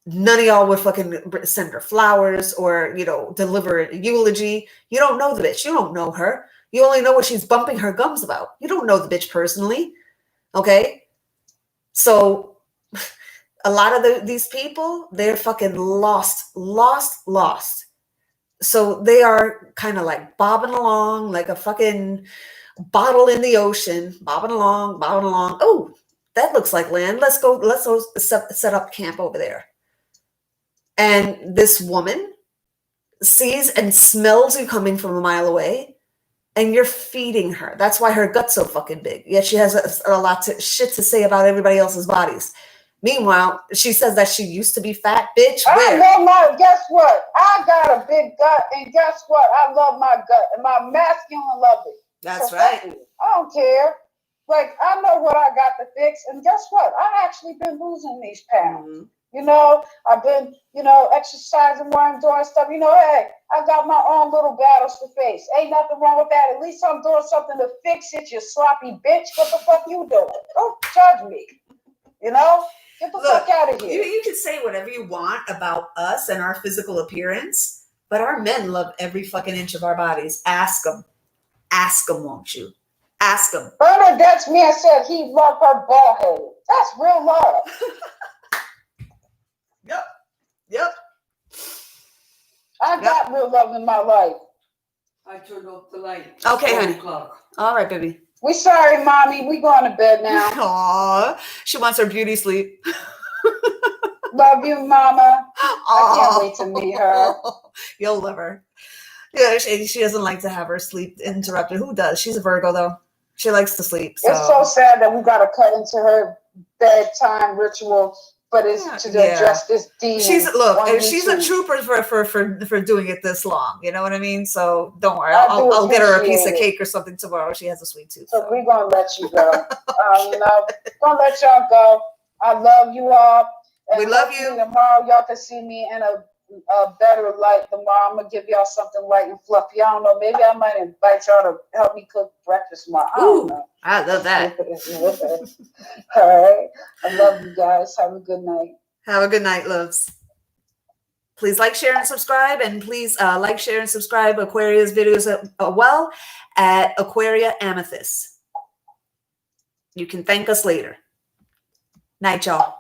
none of y'all would fucking send her flowers or, you know, deliver a eulogy. You don't know the bitch. You don't know her. You only know what she's bumping her gums about. You don't know the bitch personally. Okay? So a lot of these people, they're fucking lost. So they are kind of like bobbing along like a fucking bottle in the ocean, bobbing along. Oh, that looks like land. Let's go set up camp over there. And this woman sees and smells you coming from a mile away, and you're feeding her. That's why her gut's so fucking big. Yet she has a lot of shit to say about everybody else's bodies. Meanwhile, she says that she used to be fat, bitch. I love guess what? I got a big gut, and guess what? I love my gut, and my masculine love it. That's so right. I don't care. Like, I know what I got to fix, and guess what? I actually been losing these pounds. Mm-hmm. You know, I've been, you know, exercising more and doing stuff. You know, hey, I got my own little battles to face. Ain't nothing wrong with that. At least I'm doing something to fix it, you sloppy bitch. What the fuck you doing? Don't judge me. You know? Get the fuck out of here. You can say whatever you want about us and our physical appearance, but our men love every fucking inch of our bodies. Ask them. Ask them, won't you? Ask them. Bernadette's man said he loved her bald head. That's real love. Yep. I got real love in my life. I turned off the light. Okay, honey. O'clock. All right, baby. We sorry, mommy. We going to bed now. Aw, she wants her beauty sleep. Love you, mama. I can't wait to meet her. You'll love her. Yeah, she doesn't like to have her sleep interrupted. Who does? She's a Virgo, though. She likes to sleep. So. It's so sad that we got to cut into her bedtime ritual, but it's to address this demon. She's a trooper for doing it this long. You know what I mean? So don't worry. I'll get her a piece of cake or something tomorrow. She has a sweet tooth. So we're gonna let you go. Gonna let y'all go. I love you all. And we love you. Tomorrow y'all can see me in a better light. Tomorrow I'm gonna give y'all something light and fluffy. I don't know. Maybe I might invite y'all to help me cook breakfast tomorrow. I don't know. I love that. All right. I love you guys. Have a good night. Have a good night, loves. Please like, share, and subscribe. And please like, share, and subscribe Aquaria's videos at Aquaria Amethyst. You can thank us later. Night, y'all.